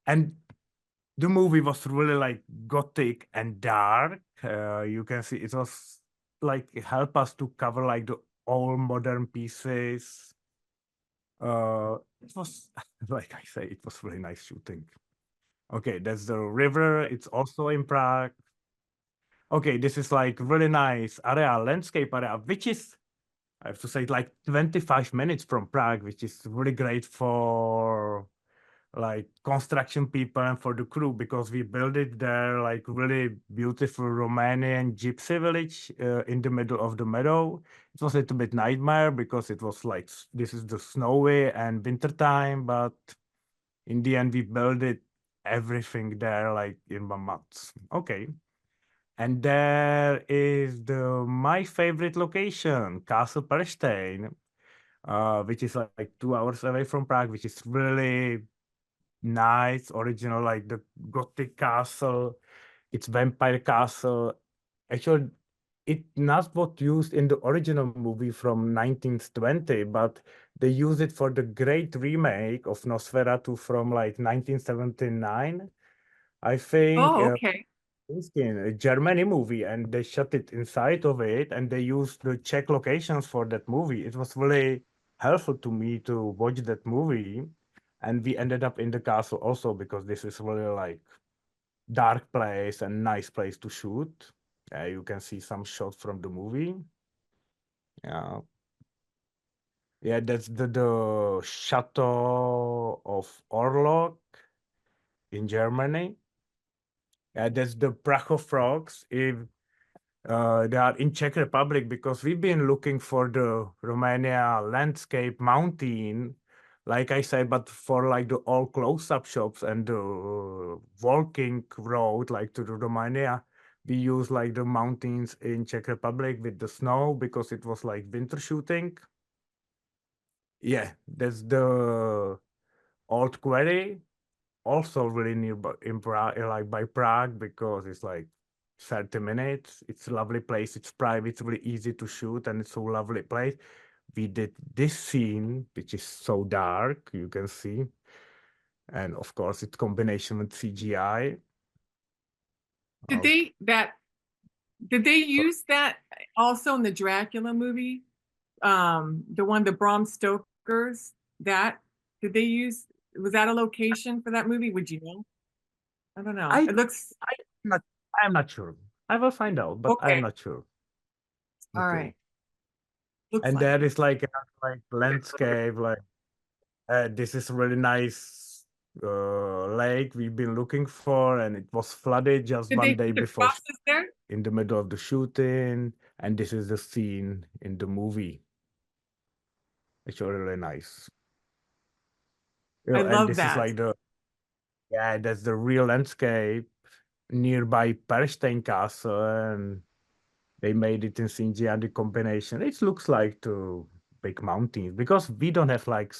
And the movie was really like gothic and dark. You can see it was like it helped us to cover like the all modern pieces. It was like I say, it was really nice shooting. Okay, that's the river. It's also in Prague. Okay, this is like really nice area, landscape area, which is I have to say like 25 minutes from Prague, which is really great for like construction people and for the crew because we built it there like really beautiful Romanian gypsy village in the middle of the meadow. It was a little bit nightmare because it was like this is the snowy and winter time, but in the end we built it everything there like in 1 month. Okay. And there is my favorite location, Castle Perstein, which is like 2 hours away from Prague, which is really nice, original, like the Gothic castle. It's vampire castle. Actually, it's not what used in the original movie from 1920, but they use it for the great remake of Nosferatu from like 1979. I think Oh, okay. in a Germany movie, and they shot it inside of it, and they used the Czech locations for that movie. It was really helpful to me to watch that movie, and we ended up in the castle also because this is really like dark place and nice place to shoot. You can see some shots from the movie. Yeah. Yeah, that's the Chateau of Orlok in Germany. That's the Prague of Frogs. If they are in Czech Republic, because we've been looking for the Romania landscape mountain, like I said, but for like the all close-up shops and the walking road, like to the Romania, we use like the mountains in Czech Republic with the snow because it was like winter shooting. Yeah, that's the Old Quarry, also really nearby in Prague, like by Prague, because it's like 30 minutes. It's a lovely place. It's private. It's really easy to shoot, and it's a lovely place. We did this scene, which is so dark, you can see, and of course, it's combination with CGI. Did Oh, they use that also in the Dracula movie? The one, the Bram Stoker's, did they use, was that a location for that movie? Would you know? I don't know. I- It looks, I'm not sure. I will find out, but I'm Okay. not sure. all Okay. right. Looks And like there it. is like landscape, like this is really nice lake we've been looking for, and it was flooded just Did one they day put the before crosses there? in the middle of the shooting, and this is the scene in the movie. It's really nice. I And love this is that. like that's the real landscape nearby Perstein Castle, and they made it in CGI and the combination. It looks like the big mountains because we don't have like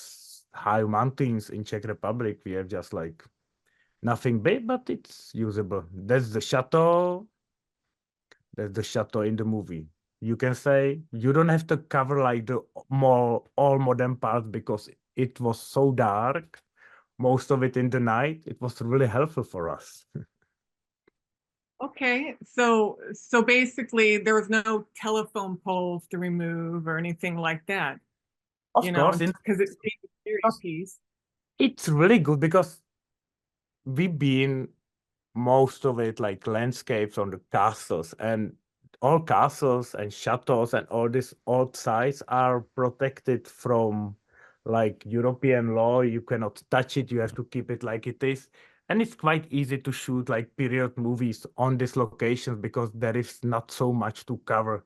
high mountains in Czech Republic. We have just like nothing big, but it's usable. That's the chateau. That's the chateau in the movie. You can say you don't have to cover like the more all modern parts because it was so dark. Most of it in the night. It was really helpful for us. Okay, so basically there was no telephone poles to remove or anything like that, Of you know, course, because it's a serious piece. it's really good because we've been most of it like landscapes on the castles, and all castles and chateaus and all these old sites are protected from like European law. You cannot touch it. You have to keep it like it is. And it's quite easy to shoot like period movies on these locations because there is not so much to cover.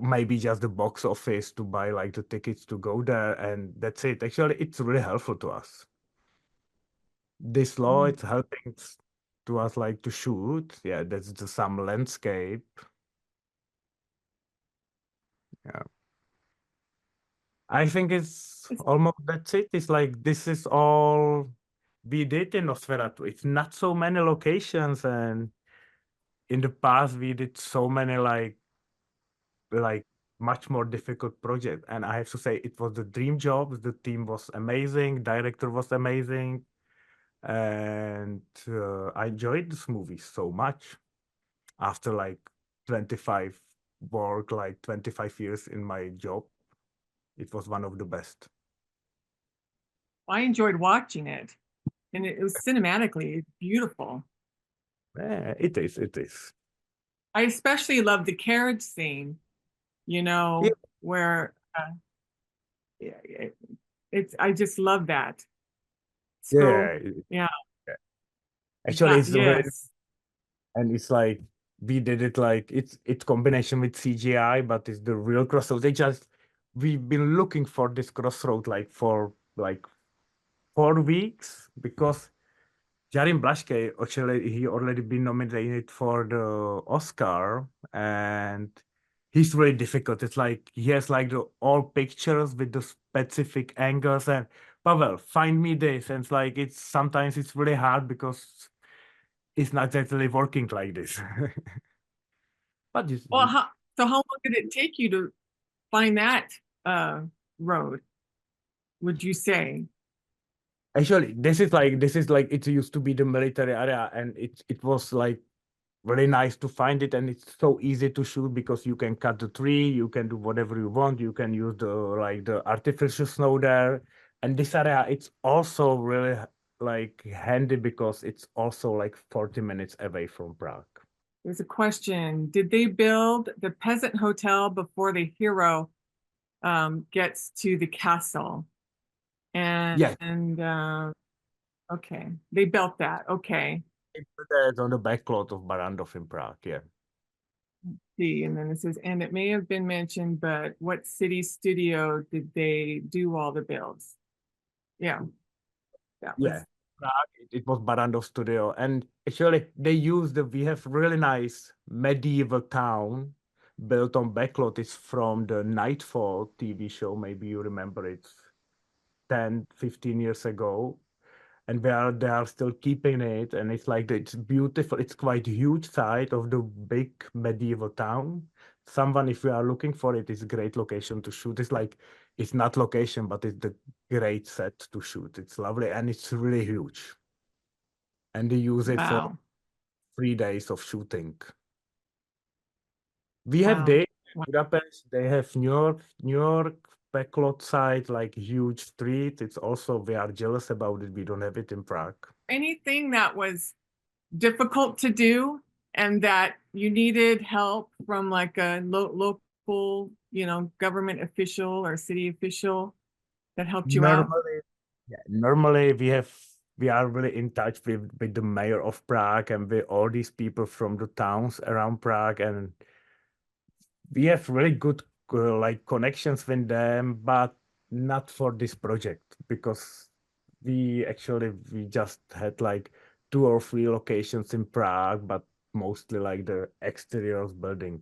Maybe just the box office to buy like the tickets to go there, and that's it. Actually, it's really helpful to us. This law, it's helping to us like to shoot. Yeah, that's some landscape. Yeah. I think it's almost that's it. It's like this is all we did in Nosferatu. It's not so many locations, and in the past we did so many like much more difficult project. And I have to say it was the dream job. The team was amazing, director was amazing, and I enjoyed this movie so much. After like 25 years in my job, it was one of the best. I enjoyed watching it, and it was cinematically beautiful. Yeah, it is. I especially love the carriage scene, you know, Yeah. where I just love that. So, Yeah. yeah. Actually, it's really, Yes. and it's like we did it like it's combination with CGI, but it's the real crossroad. We've been looking for this crossroad like for like 4 weeks because Jarin Blaschke, actually, he already been nominated for the Oscar, and he's really difficult. It's like he has like the all pictures with the specific angles, and Pavel, find me this. And it's like, it's sometimes it's really hard because it's not actually working like this. But you, Well, so how long did it take you to find that road, would you say? actually, this is like it used to be the military area, and it was like really nice to find it, and it's so easy to shoot because you can cut the tree, you can do whatever you want, you can use the artificial snow there. And this area, it's also really like handy because it's also like 40 minutes away from Prague. There's a question. Did they build the peasant hotel before the hero gets to the castle? And Yes. Okay, they built that. Okay. It's on the backlot of Barrandov in Prague, yeah. See, and then it says, and it may have been mentioned, but what city studio did they do all the builds? Yeah. That was Yeah, Prague, it was Barrandov Studio. And actually, we have really nice medieval town built on backlot. It's from the Nightfall TV show. Maybe you remember it 10, 15 years ago. And they are still keeping it. And it's like, it's beautiful. It's quite a huge site of the big medieval town. Someone, if you are looking for it, is a great location to shoot. It's like, it's not location, but it's the great set to shoot. It's lovely and it's really huge. And they use it for wow. 3 days of shooting. We have Wow. days Wow. in Budapest, they have New York backlot site, like huge street. It's also, we are jealous about it. We don't have it in Prague. Anything that was difficult to do and that you needed help from like a local, government official or city official that helped you out? Normally we are really in touch with the mayor of Prague and with all these people from the towns around Prague, and we have really good like connections with them, but not for this project because we just had like 2 or 3 locations in Prague, but mostly like the exteriors building.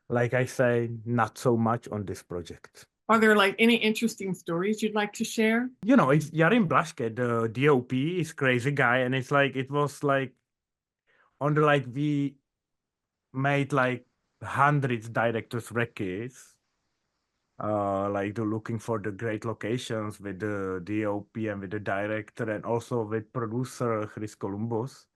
Like I say, not so much on this project. Are there like any interesting stories you'd like to share? It's Yarin Blaschke, the DOP, is crazy guy, and it's like it was like on the like we made like hundreds directors recce, like looking for the great locations with the DOP and with the director and also with producer Chris Columbus.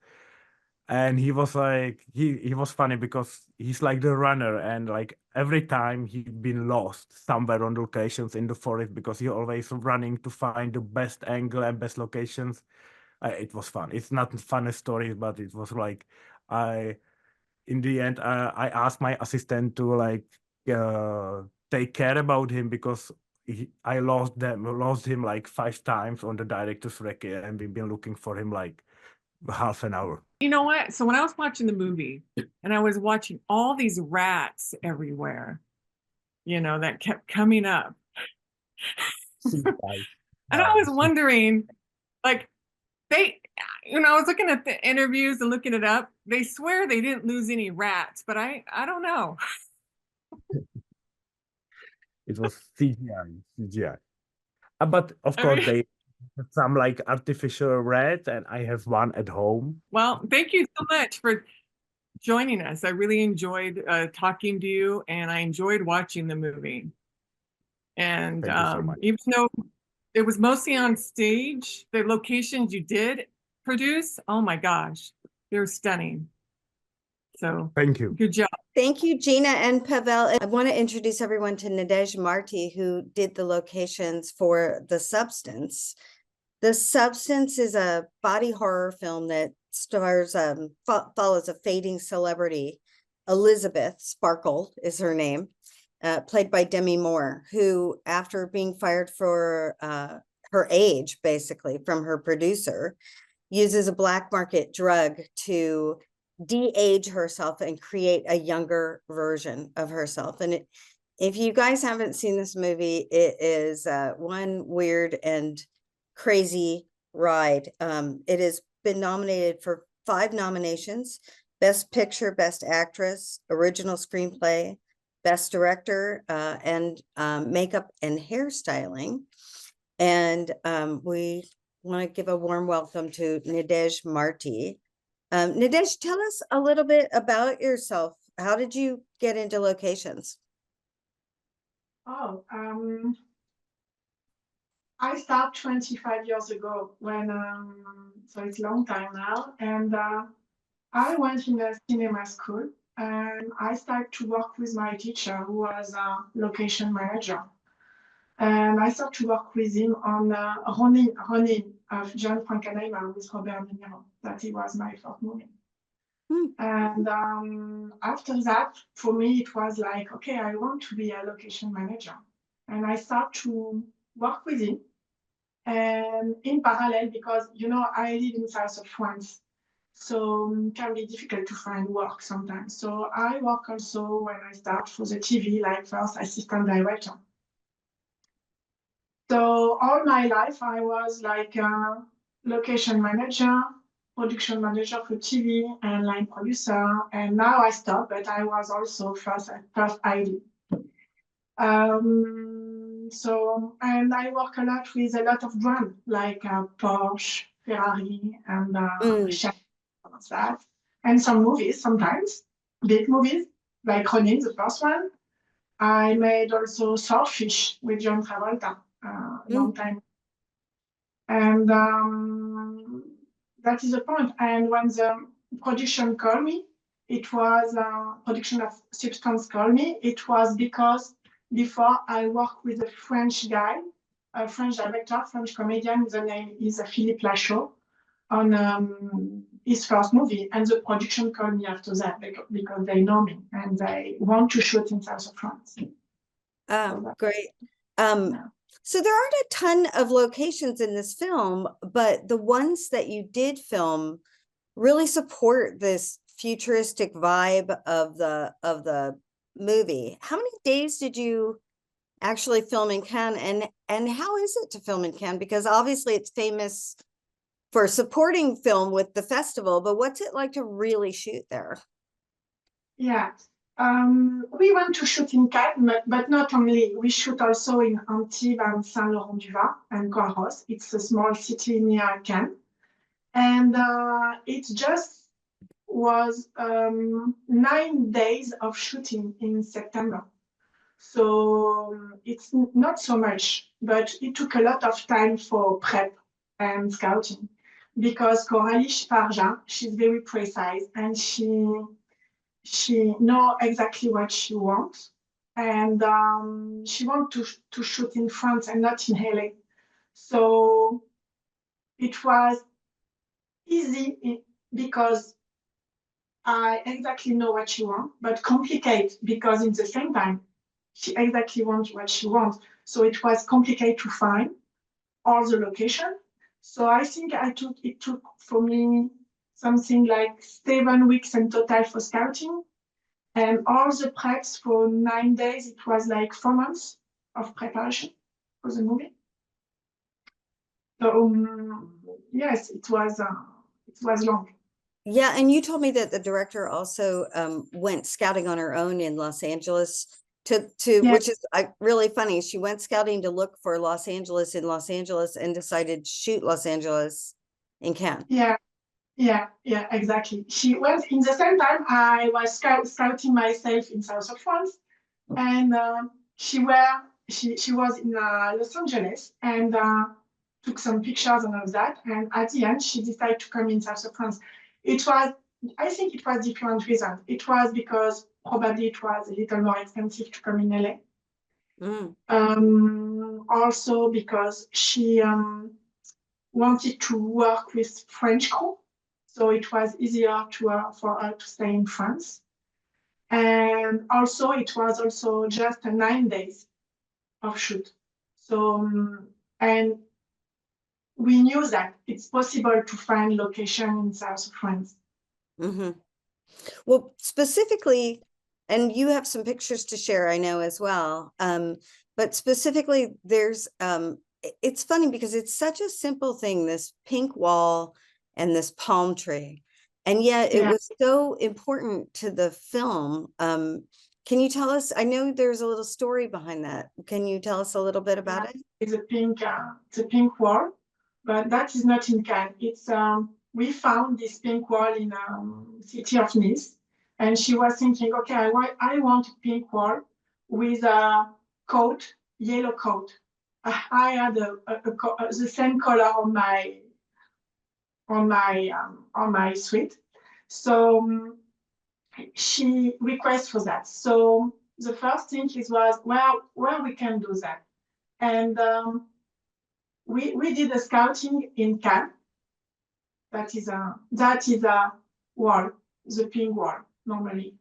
And he was like he was funny because he's like the runner, and like every time he'd been lost somewhere on locations in the forest because he always running to find the best angle and best locations. It was fun. It's not funny stories, but it was like in the end I asked my assistant to like take care about him because I lost him like 5 times on the director's recce, and we've been looking for him like half an hour. You know what? So when I was watching the movie and I was watching all these rats everywhere, that kept coming up. And I was wondering, like, I was looking at the interviews and looking it up. They swear they didn't lose any rats, but I don't know. It was CGI. But of course, they have some like artificial rat, and I have one at home. Well, thank you so much for joining us. I really enjoyed talking to you, and I enjoyed watching the movie. And Thank you so much. even though it was mostly on stage, the locations you did produce, oh my gosh, they're stunning. So Thank you. good job. Thank you, Gina and Pavel. I want to introduce everyone to Nadej Marti, who did the locations for The Substance. The Substance is a body horror film that stars, follows a fading celebrity. Elizabeth Sparkle is her name, played by Demi Moore, who, after being fired for her age, basically, from her producer, uses a black market drug to de-age herself and create a younger version of herself. And if you guys haven't seen this movie, it is one weird and crazy ride. It has been nominated for 5 nominations: Best Picture, Best Actress, Original Screenplay, Best Director, and Makeup and Hairstyling. And we want to give a warm welcome to Nadej Marti. Nadej, tell us a little bit about yourself. How did you get into locations? Oh, I started 25 years ago when, so it's a long time now. And I went in a cinema school and I started to work with my teacher who was a location manager. And I started to work with him on Ronin of John Frankenheimer with Robert De Niro. That it was my first movie. And after that, for me, it was like, okay, I want to be a location manager. And I start to work with him. And in parallel, because, you know, I live in south of France, so it can be difficult to find work sometimes. So I work also when I start for the TV, like first assistant director. So all my life, I was like a location manager, production manager for TV and line producer. And now I stopped, but I was also first ID. So, and I work a lot with a lot of brands like Porsche, Ferrari, and Chanel, that. And some movies sometimes, big movies, like Ronin, the first one. I made also Swordfish with John Travolta a long time. And that is the point. And when the production called me, it was production of Substance called me. It was because before I worked with a French guy, a French director, French comedian. The name is Philippe Lachaud on his first movie. And the production called me after that because they know me and they want to shoot in south of France. Great. So there aren't a ton of locations in this film, but the ones that you did film really support this futuristic vibe of the movie. How many days did you actually film in Cannes, and how is it to film in Cannes? Because obviously it's famous for supporting film with the festival, but what's it like to really shoot there? Yeah. We went to shoot in Cannes, but not only. We shoot also in Antibes and Saint-Laurent-du-Var and Coarros. It's a small city near Cannes. And it just was 9 days of shooting in September. So it's not so much, but it took a lot of time for prep and scouting because Coralie Sparja, she's very precise and she knows exactly what she wants. And she wants to shoot in France and not in LA. So it was easy because I exactly know what she wants, but complicated because in the same time, she exactly wants what she wants. So it was complicated to find all the location. So I think it took for me something like 7 weeks in total for scouting. And all the preps for 9 days, it was like 4 months of preparation for the movie. So yes, it was long. Yeah, and you told me that the director also went scouting on her own in Los Angeles which is really funny. She went scouting to look for Los Angeles in Los Angeles and decided to shoot Los Angeles in Cannes. Yeah, exactly. She went in the same time I was scouting myself in south of France, and she was in Los Angeles and took some pictures and all that. And at the end, she decided to come in south of France. I think it was different reasons. It was because probably it was a little more expensive to come in LA. Also because she wanted to work with French crew, so it was easier for her to stay in France. And also it was also just 9 days of shoot. So and we knew that it's possible to find location in south of France. Well, specifically, and you have some pictures to share, I know as well. But specifically, there's it's funny because it's such a simple thing, this pink wall and this palm tree, and yet it was so important to the film. Can Can you tell us, I know there's a little story behind that. Can you tell us a little bit about it? It's a pink wall, but that is not in Cannes. It's we found this pink wall in city of Nice, and she was thinking, okay, I want a pink wall with a coat, yellow coat. I had the same color on my suite, so she requests for that. So the first thing was where we can do that, and we did a scouting in Cannes. That is a wall, the pink wall. Normally,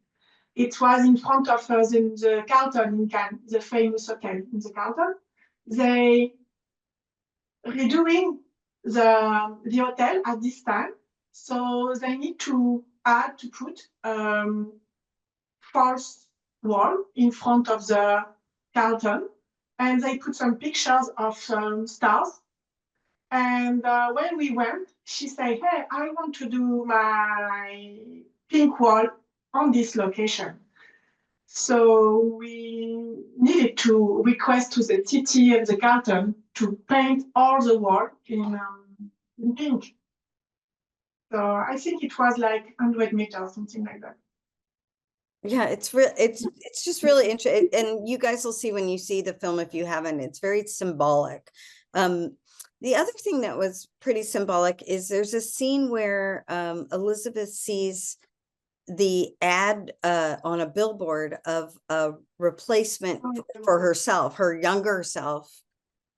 it was in front of the Carlton in Cannes, the famous hotel in the Carlton. They redoing the hotel at this time, so they need to put false wall in front of the Carlton, and they put some pictures of stars. And when we went, she said, hey, I want to do my pink wall on this location. So we needed to request to the city and the Carlton to paint all the wall in pink. So I think it was like 100 meters, something like that. Yeah, it's just really interesting, and you guys will see when you see the film if you haven't. It's very symbolic. The other thing that was pretty symbolic is there's a scene where Elizabeth sees the ad on a billboard of a replacement for herself, her younger self,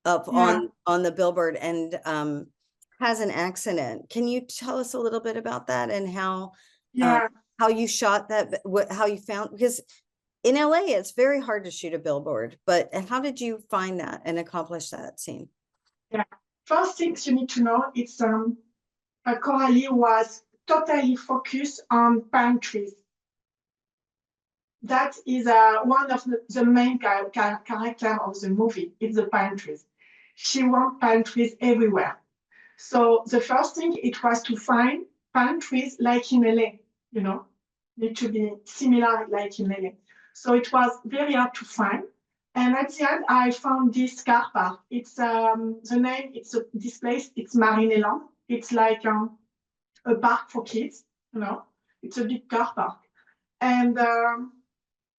up on the billboard, and has an accident. Can you tell us a little bit about that and how you shot that, how you found, because in LA it's very hard to shoot a billboard, but how did you find that and accomplish that scene? Yeah, first things you need to know, it's Coralie was totally focused on pine trees. That is one of the main character of the movie. It's the pine trees. She wants pine trees everywhere. So the first thing it was to find pine trees like in LA, need to be similar like in LA. So it was very hard to find. And at the end, I found this car park. It's the name. This place. It's Marineland. It's like a park for kids. It's a big car park. And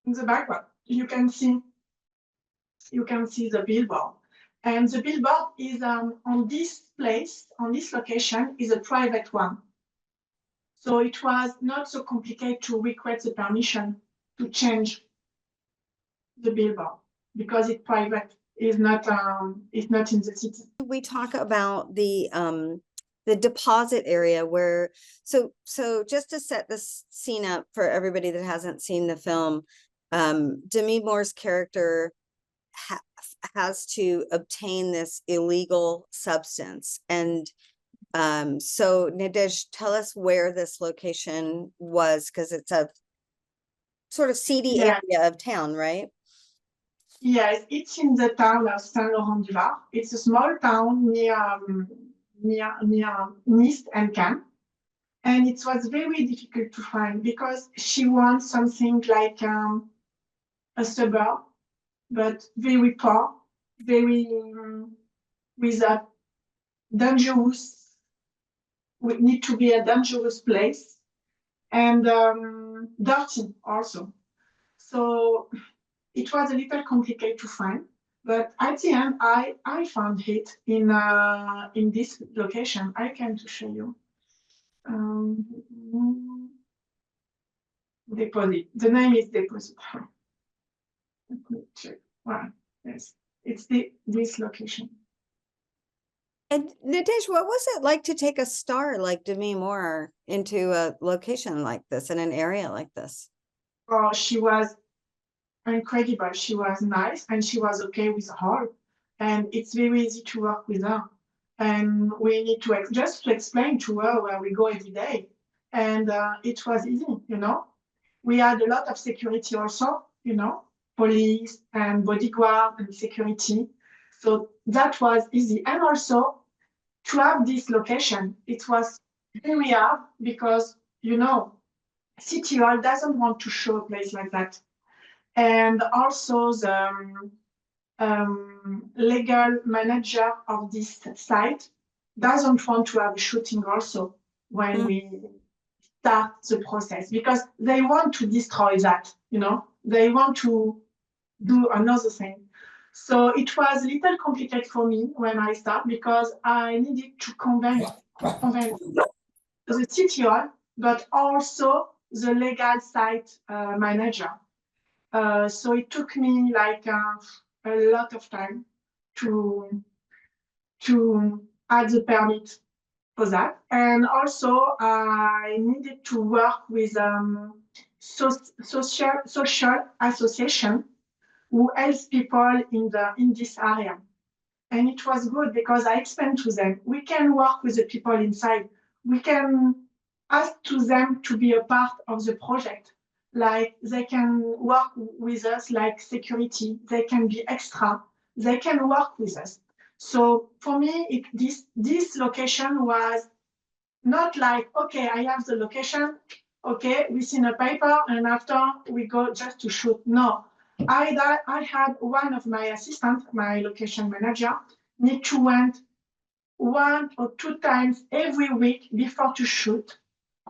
in the background, you can see the billboard. And the billboard is on this place, on this location, is a private one. So it was not so complicated to request the permission to change the billboard because it's private. It's not in the city. We talk about the deposit area where, so just to set this scene up for everybody that hasn't seen the film, Demi Moore's character has to obtain this illegal substance. And so Nadege, tell us where this location was, because it's a sort of seedy area of town, right? Yes, it's in the town of Saint-Laurent-du-Var. It's a small town near Nice and Cannes. And it was very difficult to find because she wants something like a suburb, but very poor, very with a dangerous, would need to be a dangerous place, and dirty also. So it was a little complicated to find, but at the end, I found it in this location. I can to show you. Deposit. The name is Deposit. Let me check. Wow. Yes, it's this location. And Nadege, what was it like to take a star like Demi Moore into a location like this, in an area like this? Oh, she was incredible. She was nice and she was okay with her. And it's very easy to work with her. And we need to just to explain to her where we go every day. And it was easy, We had a lot of security also, police and bodyguard and security. So that was easy. And also to have this location, it was very hard because, City Hall doesn't want to show a place like that. and also the legal manager of this site doesn't want to have shooting also when we start the process, because they want to destroy that, they want to do another thing. So it was a little complicated for me when I start, because I needed to convince the CTO, but also the legal site manager. So it took me like a lot of time to add the permit for that. And also I needed to work with social association who helps people in this area. And it was good because I explained to them, we can work with the people inside. We can ask to them to be a part of the project. Like they can work with us like security, they can be extra, they can work with us. So for me, this location was not like, okay, I have the location, okay, we see a paper and after we go just to shoot. No, I had one of my assistants, my location manager, need to went 1 or 2 times every week before to shoot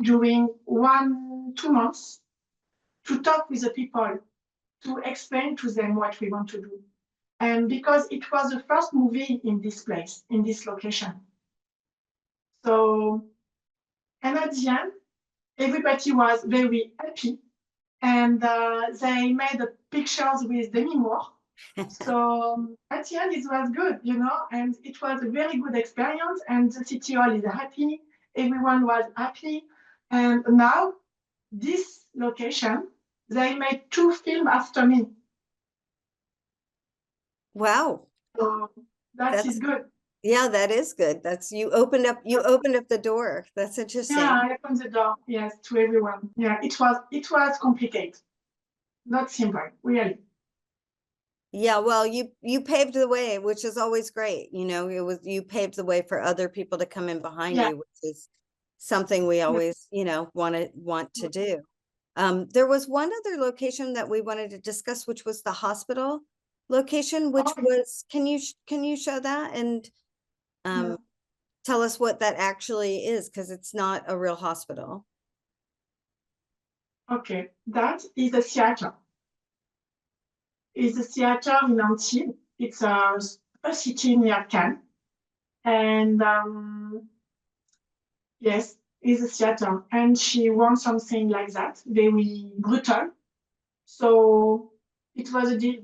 during 1-2 months to talk with the people, to explain to them what we want to do. And because it was the first movie in this place, in this location. So, and at the end, everybody was very happy, and they made pictures with Demi Moore. So at the end, it was good, and it was a very good experience, and the city hall is happy, everyone was happy. And now, this location, they made 2 films after me. Wow. So that is good. Yeah, that is good. You opened up the door. That's interesting. Yeah, I opened the door, yes, to everyone. Yeah, it was complicated. Not simple, really. Yeah, well, you paved the way, which is always great. You paved the way for other people to come in behind Yeah. you, which is something we always, want to do. There was one other location that we wanted to discuss, which was the hospital location, which was, can you show that and tell us what that actually is, because it's not a real hospital. Okay, that is a theater. It's a theater in Antibes. It's a city near Cannes. And yes, it's a theater. And she wants something like that, very brutal. So it was a deal.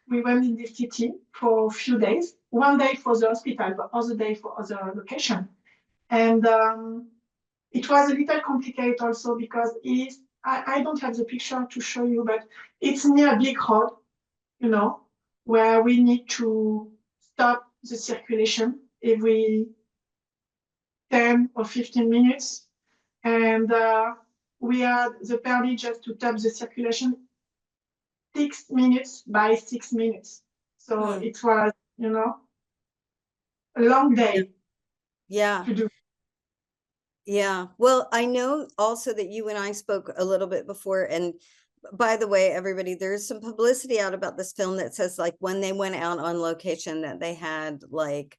We went in the city for a few days, 1 day for the hospital, but other day for other location. And it was a little complicated also because I don't have the picture to show you, but it's near a big road, where we need to stop the circulation every 10 or 15 minutes. And we had the permit just to stop the circulation 6 minutes by 6 minutes. So it was, a long day. Yeah. To do. Yeah. Well, I know also that you and I spoke a little bit before, and by the way, everybody, there's some publicity out about this film that says like when they went out on location that they had like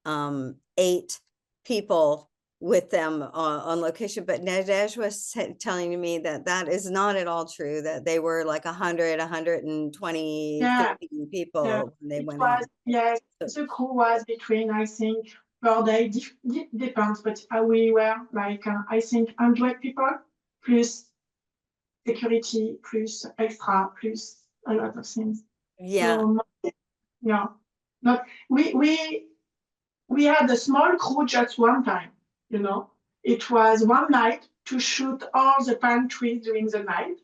8 people with them on location, but Nadej was telling me that is not at all true, that they were like 100, 120, 50 people when they went out. Yes, the crew was between, I think, per day, depends, but we were like, I think 100 people, plus security, plus extra, plus a lot of things. Yeah. So, yeah. Not, we had a small crew just one time, It was one night to shoot all the palm trees during the night.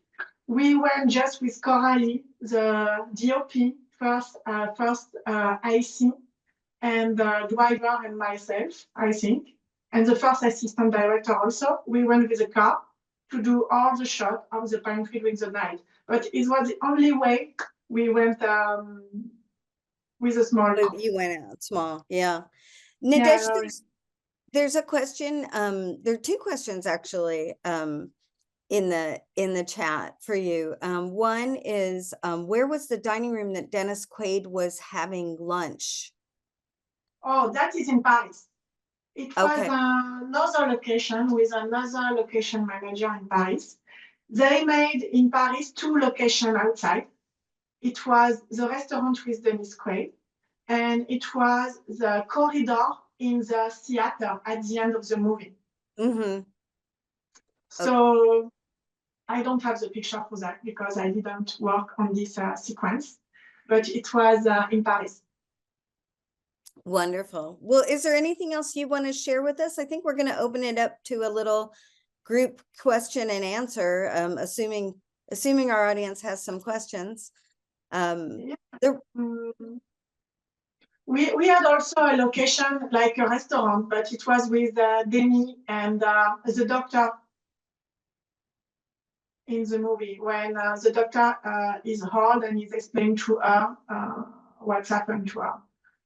We went just with Coralie, the DOP, first IC, and the driver and myself, I think, and the first assistant director also. We went with a car to do all the shots of the pine tree during the night. But it was the only way we went with a small car. You went out small, yeah. Nadej, there's a question, there are 2 questions actually. in the chat for you. One is, where was the dining room that Dennis Quaid was having lunch? Oh, that is in Paris. It was Okay. another location with another location manager in Paris. They made in Paris 2 locations outside. It was the restaurant with Dennis Quaid, and it was the corridor in the theater at the end of the movie. Mm-hmm. So I don't have the picture for that because I didn't work on this sequence, but it was in Paris. Wonderful. Well, is there anything else you want to share with us? I think we're going to open it up to a little group question and answer, assuming our audience has some questions. We had also a location like a restaurant, but it was with Demi and the doctor in the movie when the doctor is hard and is explaining to her what's happened to her.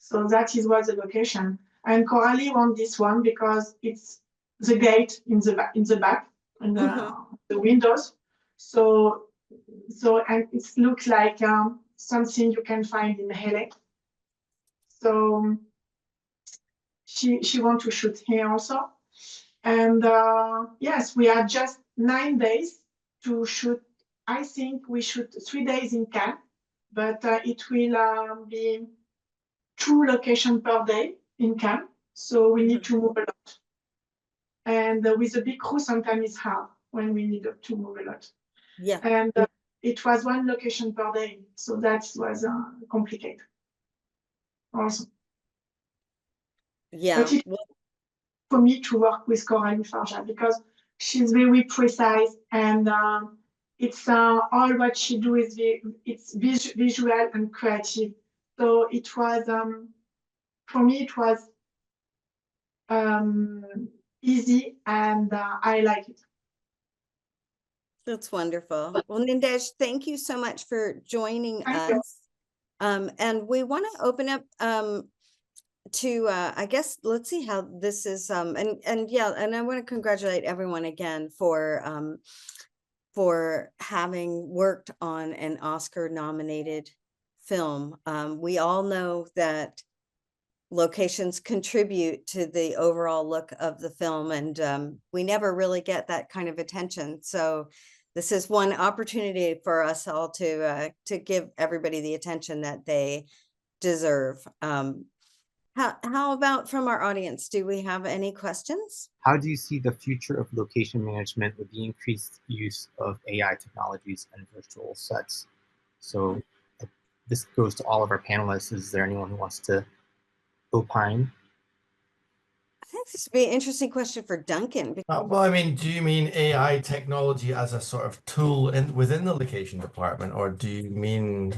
So that is what the location. And Coralie wants this one because it's the gate in the back, and the windows. So and it looks like something you can find in LA. So she wants to shoot here also. And yes, we had just 9 days to shoot. I think we shoot 3 days in Cannes, but it will be 2 locations per day in Cannes. So we need to move a lot. And with a big crew, sometimes it's hard when we need to move a lot. Yeah. And it was 1 location per day. So that was complicated also. Yeah. But for me to work with Coralie Farja because she's very precise and it's all what she do is it's visual and creative. So it was for me it was easy and I like it. That's wonderful. Well, Nindesh, thank you so much for joining Thank you. us. And we want to open up to I guess let's see how this is and yeah, and I want to congratulate everyone again for having worked on an Oscar nominated film. We all know that locations contribute to the overall look of the film, and we never really get that kind of attention. So this is one opportunity for us all to give everybody the attention that they deserve. How about from our audience? Do we have any questions? How do you see the future of location management with the increased use of AI technologies and virtual sets? So this goes to all of our panelists. Is there anyone who wants to opine? I think this would be an interesting question for Duncan. Well, I mean, do you mean AI technology as a sort of tool within the location department, or do you mean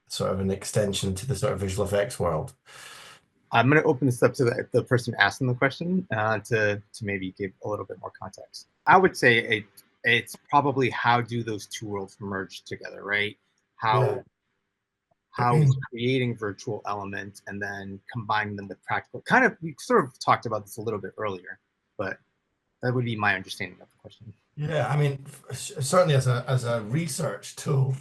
sort of an extension to the sort of visual effects world? I'm going to open this up to the person asking the question to maybe give a little bit more context. I would say it's probably how do those two worlds merge together, right? How is creating virtual elements and then combining them with practical. Kind of, we sort of talked about this a little bit earlier, but that would be my understanding of the question. Yeah, I mean, certainly as a research tool,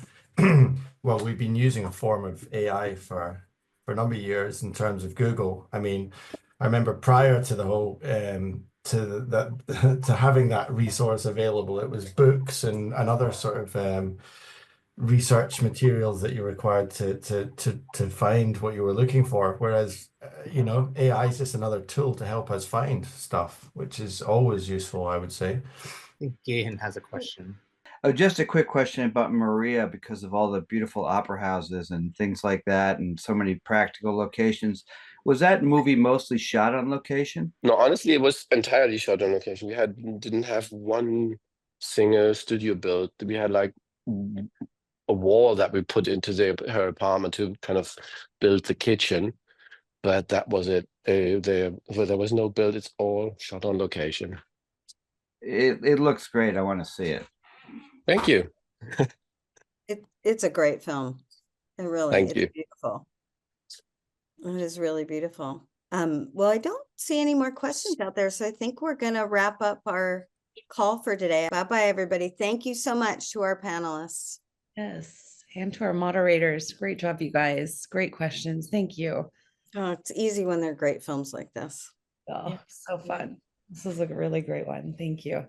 well, we've been using a form of AI for a number of years in terms of Google. I mean, I remember prior to the whole to having that resource available, it was books and other sort of research materials that you're required to find what you were looking for. Whereas, you know, AI is just another tool to help us find stuff, which is always useful, I would say. I think Gahan has a question. Oh, just a quick question about Maria, because of all the beautiful opera houses and things like that, and so many practical locations. Was that movie mostly shot on location? No, honestly, it was entirely shot on location. We didn't have one single studio built. We had like a wall that we put into her apartment to kind of build the kitchen, but that was it. There was no build. It's all shot on location. It looks great. I want to see it. Thank you. It's a great film. It really Thank you. beautiful. It is really beautiful. Well, I don't see any more questions out there, so I think we're going to wrap up our call for today. Bye-bye, everybody. Thank you so much to our panelists. Yes. And to our moderators. Great job, you guys. Great questions. Thank you. Oh, it's easy when they're great films like this. Oh, so fun. This is a really great one. Thank you.